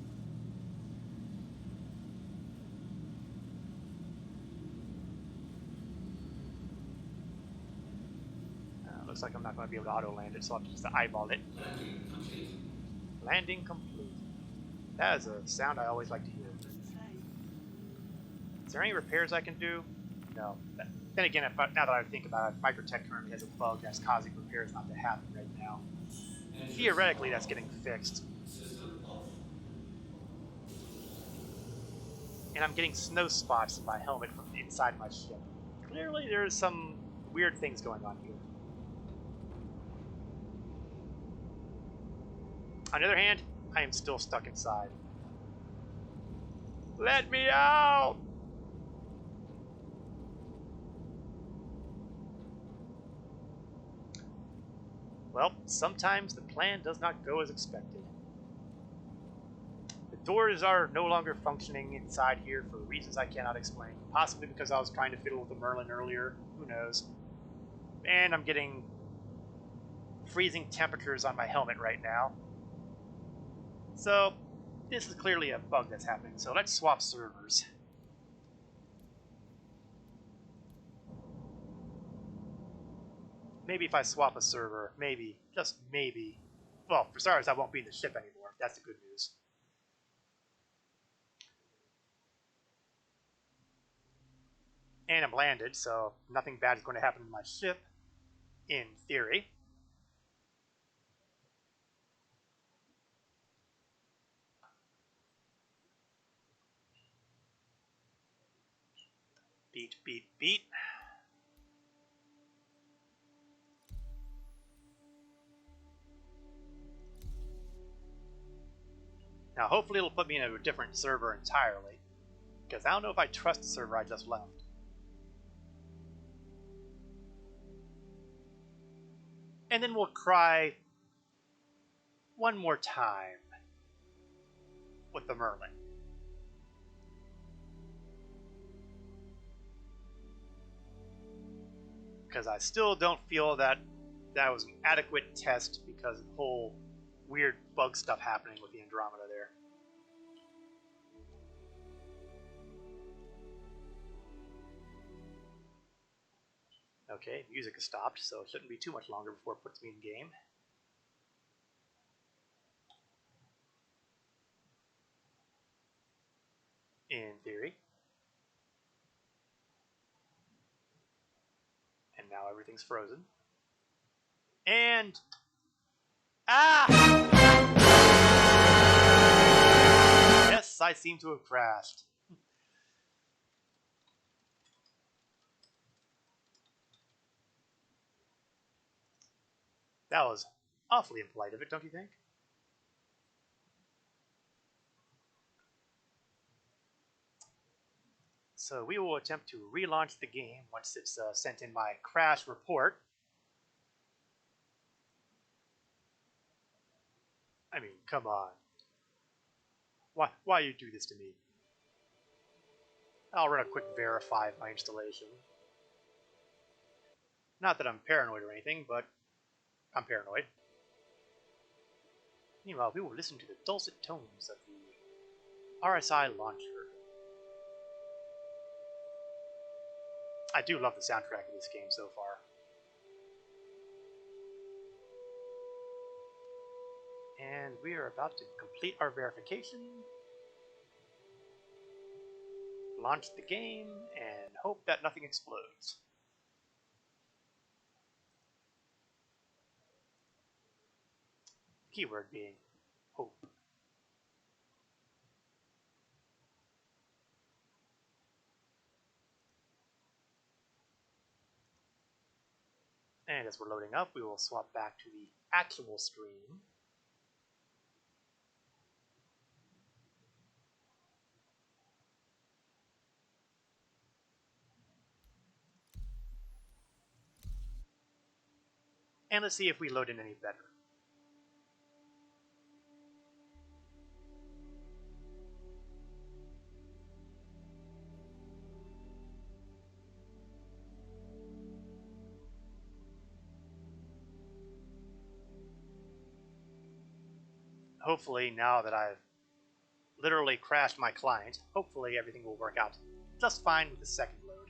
Looks like I'm not going to be able to auto-land it, so I'll have to just eyeball it. Landing complete. Landing complete. That is a sound I always like to hear. Is there any repairs I can do? No. Then again, now that I think about it, Microtech currently has a bug that's causing repairs not to happen right now. Theoretically, that's getting fixed. System off. And I'm getting snow spots in my helmet from inside my ship. Clearly, there's some weird things going on here. On the other hand, I am still stuck inside. Let me out! Well, sometimes the plan does not go as expected. The doors are no longer functioning inside here for reasons I cannot explain. Possibly because I was trying to fiddle with the Merlin earlier. Who knows? And I'm getting freezing temperatures on my helmet right now. So, this is clearly a bug that's happening, so let's swap servers. Maybe if I swap a server, maybe, just maybe. Well, for starters, I won't be in the ship anymore. That's the good news. And I'm landed, so nothing bad is going to happen to my ship, in theory. Beat, beat, beat. Now, hopefully it'll put me in a different server entirely. Because I don't know if I trust the server I just left. And then we'll cry one more time with the Merlin. Because I still don't feel that that was an adequate test because of the whole weird bug stuff happening with the Andromeda there. Okay, music has stopped, so it shouldn't be too much longer before it puts me in game. In theory. And now everything's frozen. And... Ah! Yes, I seem to have crashed. That was awfully impolite of it, don't you think? So we will attempt to relaunch the game once it's sent in my crash report. I mean, come on. Why you do this to me? I'll run a quick verify of my installation. Not that I'm paranoid or anything, but I'm paranoid. Meanwhile, we will listen to the dulcet tones of the RSI launcher. I do love the soundtrack of this game so far. And we are about to complete our verification, launch the game, and hope that nothing explodes. Keyword being hope. And as we're loading up, we will swap back to the actual screen. And let's see if we load in any better. Hopefully, now that I've literally crashed my client, hopefully everything will work out just fine with the second load.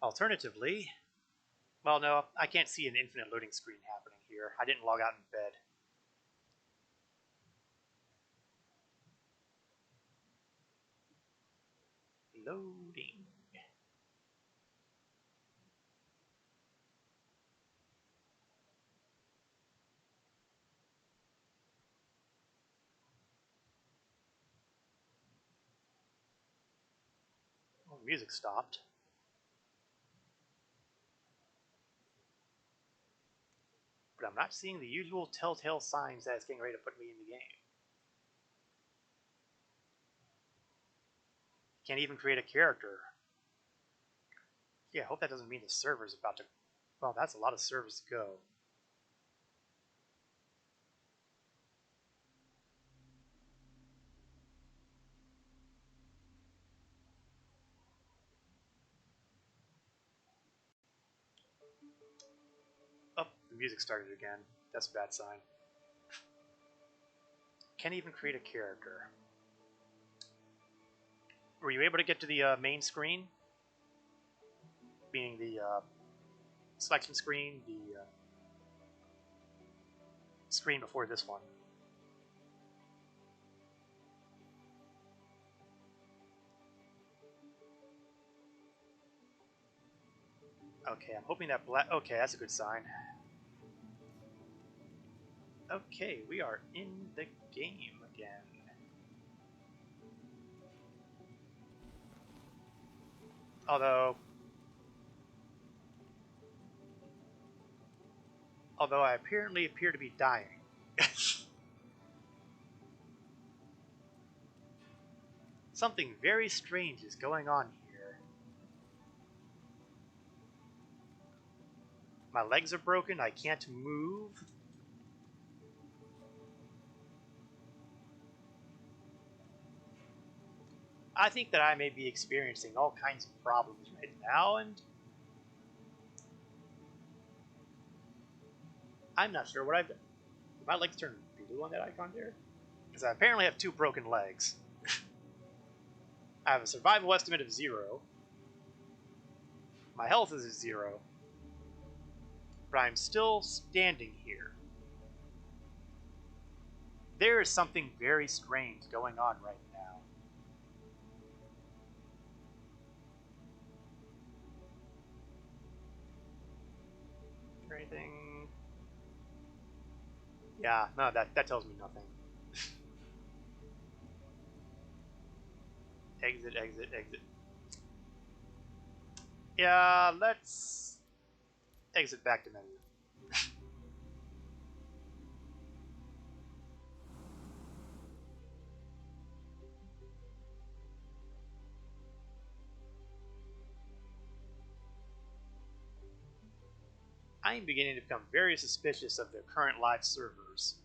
Alternatively, well, no, I can't see an infinite loading screen happening here. I didn't log out in bed. Loading. Oh, music stopped. But I'm not seeing the usual telltale signs that it's getting ready to put me in the game. Can't even create a character. Yeah, I hope that doesn't mean the server's about to... Well, that's a lot of servers to go. Oh, the music started again. That's a bad sign. Can't even create a character. Were you able to get to the main screen? Meaning the selection screen, the screen before this one. Okay, I'm hoping that black... Okay, that's a good sign. Okay, we are in the game again. Although I apparently appear to be dying. Something very strange is going on here. My legs are broken, I can't move. I think that I may be experiencing all kinds of problems right now, and I'm not sure what I've done. Did my legs turn blue on that icon there? Because I apparently have 2 broken legs. I have a survival estimate of 0. My health is 0. But I'm still standing here. There is something very strange going on right now. Is there anything? Yeah, no, that tells me nothing. Exit, exit, exit. Yeah, let's exit back to menu. I am beginning to become very suspicious of their current live servers.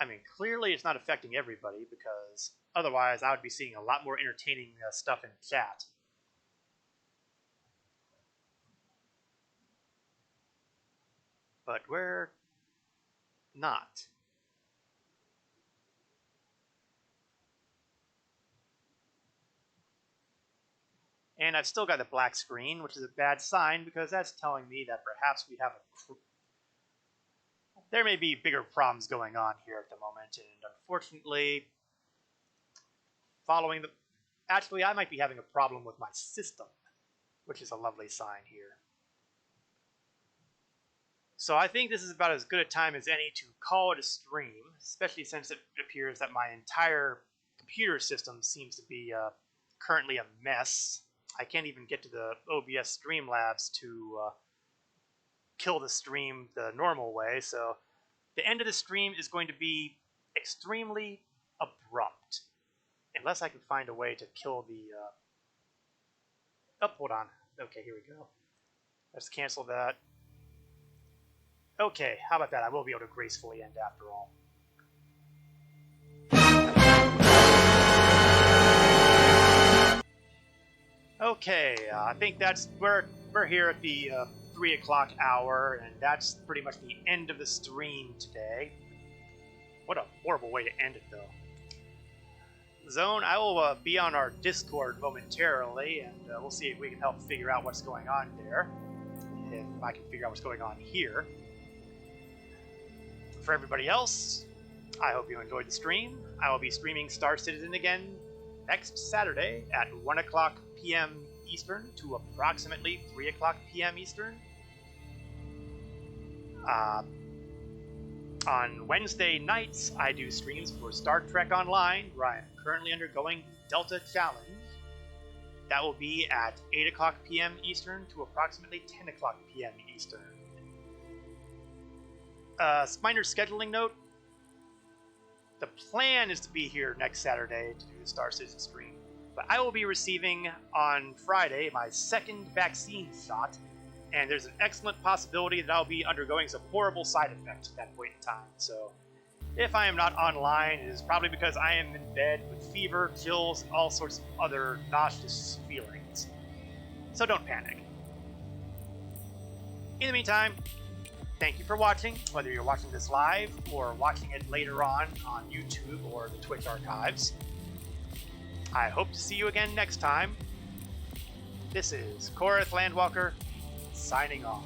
I mean, clearly it's not affecting everybody, because otherwise I would be seeing a lot more entertaining stuff in chat. But we're not. And I've still got the black screen, which is a bad sign, because that's telling me that perhaps we have there may be bigger problems going on here at the moment, and unfortunately, following the... Actually, I might be having a problem with my system, which is a lovely sign here. So I think this is about as good a time as any to call it a stream, especially since it appears that my entire computer system seems to be currently a mess. I can't even get to the OBS Streamlabs to kill the stream the normal way, so the end of the stream is going to be extremely abrupt. Unless I can find a way to kill the... Oh, hold on. Okay, here we go. Let's cancel that. Okay, how about that? I will be able to gracefully end after all. Okay, I think that's... We're here at the 3 o'clock hour, and that's pretty much the end of the stream today. What a horrible way to end it, though. Zone, I will be on our Discord momentarily, and we'll see if we can help figure out what's going on there. If I can figure out what's going on here. For everybody else, I hope you enjoyed the stream. I will be streaming Star Citizen again next Saturday at 1 o'clock p.m. Eastern to approximately 3 o'clock p.m. Eastern. On Wednesday nights, I do streams for Star Trek Online, where I am currently undergoing Delta Challenge. That will be at 8 o'clock p.m. Eastern to approximately 10 o'clock p.m. Eastern. Minor scheduling note. The plan is to be here next Saturday to do the Star Citizen stream, but I will be receiving on Friday my 2nd vaccine shot, and there's an excellent possibility that I'll be undergoing some horrible side effects at that point in time. So if I am not online, it is probably because I am in bed with fever, chills, and all sorts of other nauseous feelings. So don't panic. In the meantime, thank you for watching, whether you're watching this live or watching it later on YouTube or the Twitch archives. I hope to see you again next time. This is Korath Landwalker, signing off.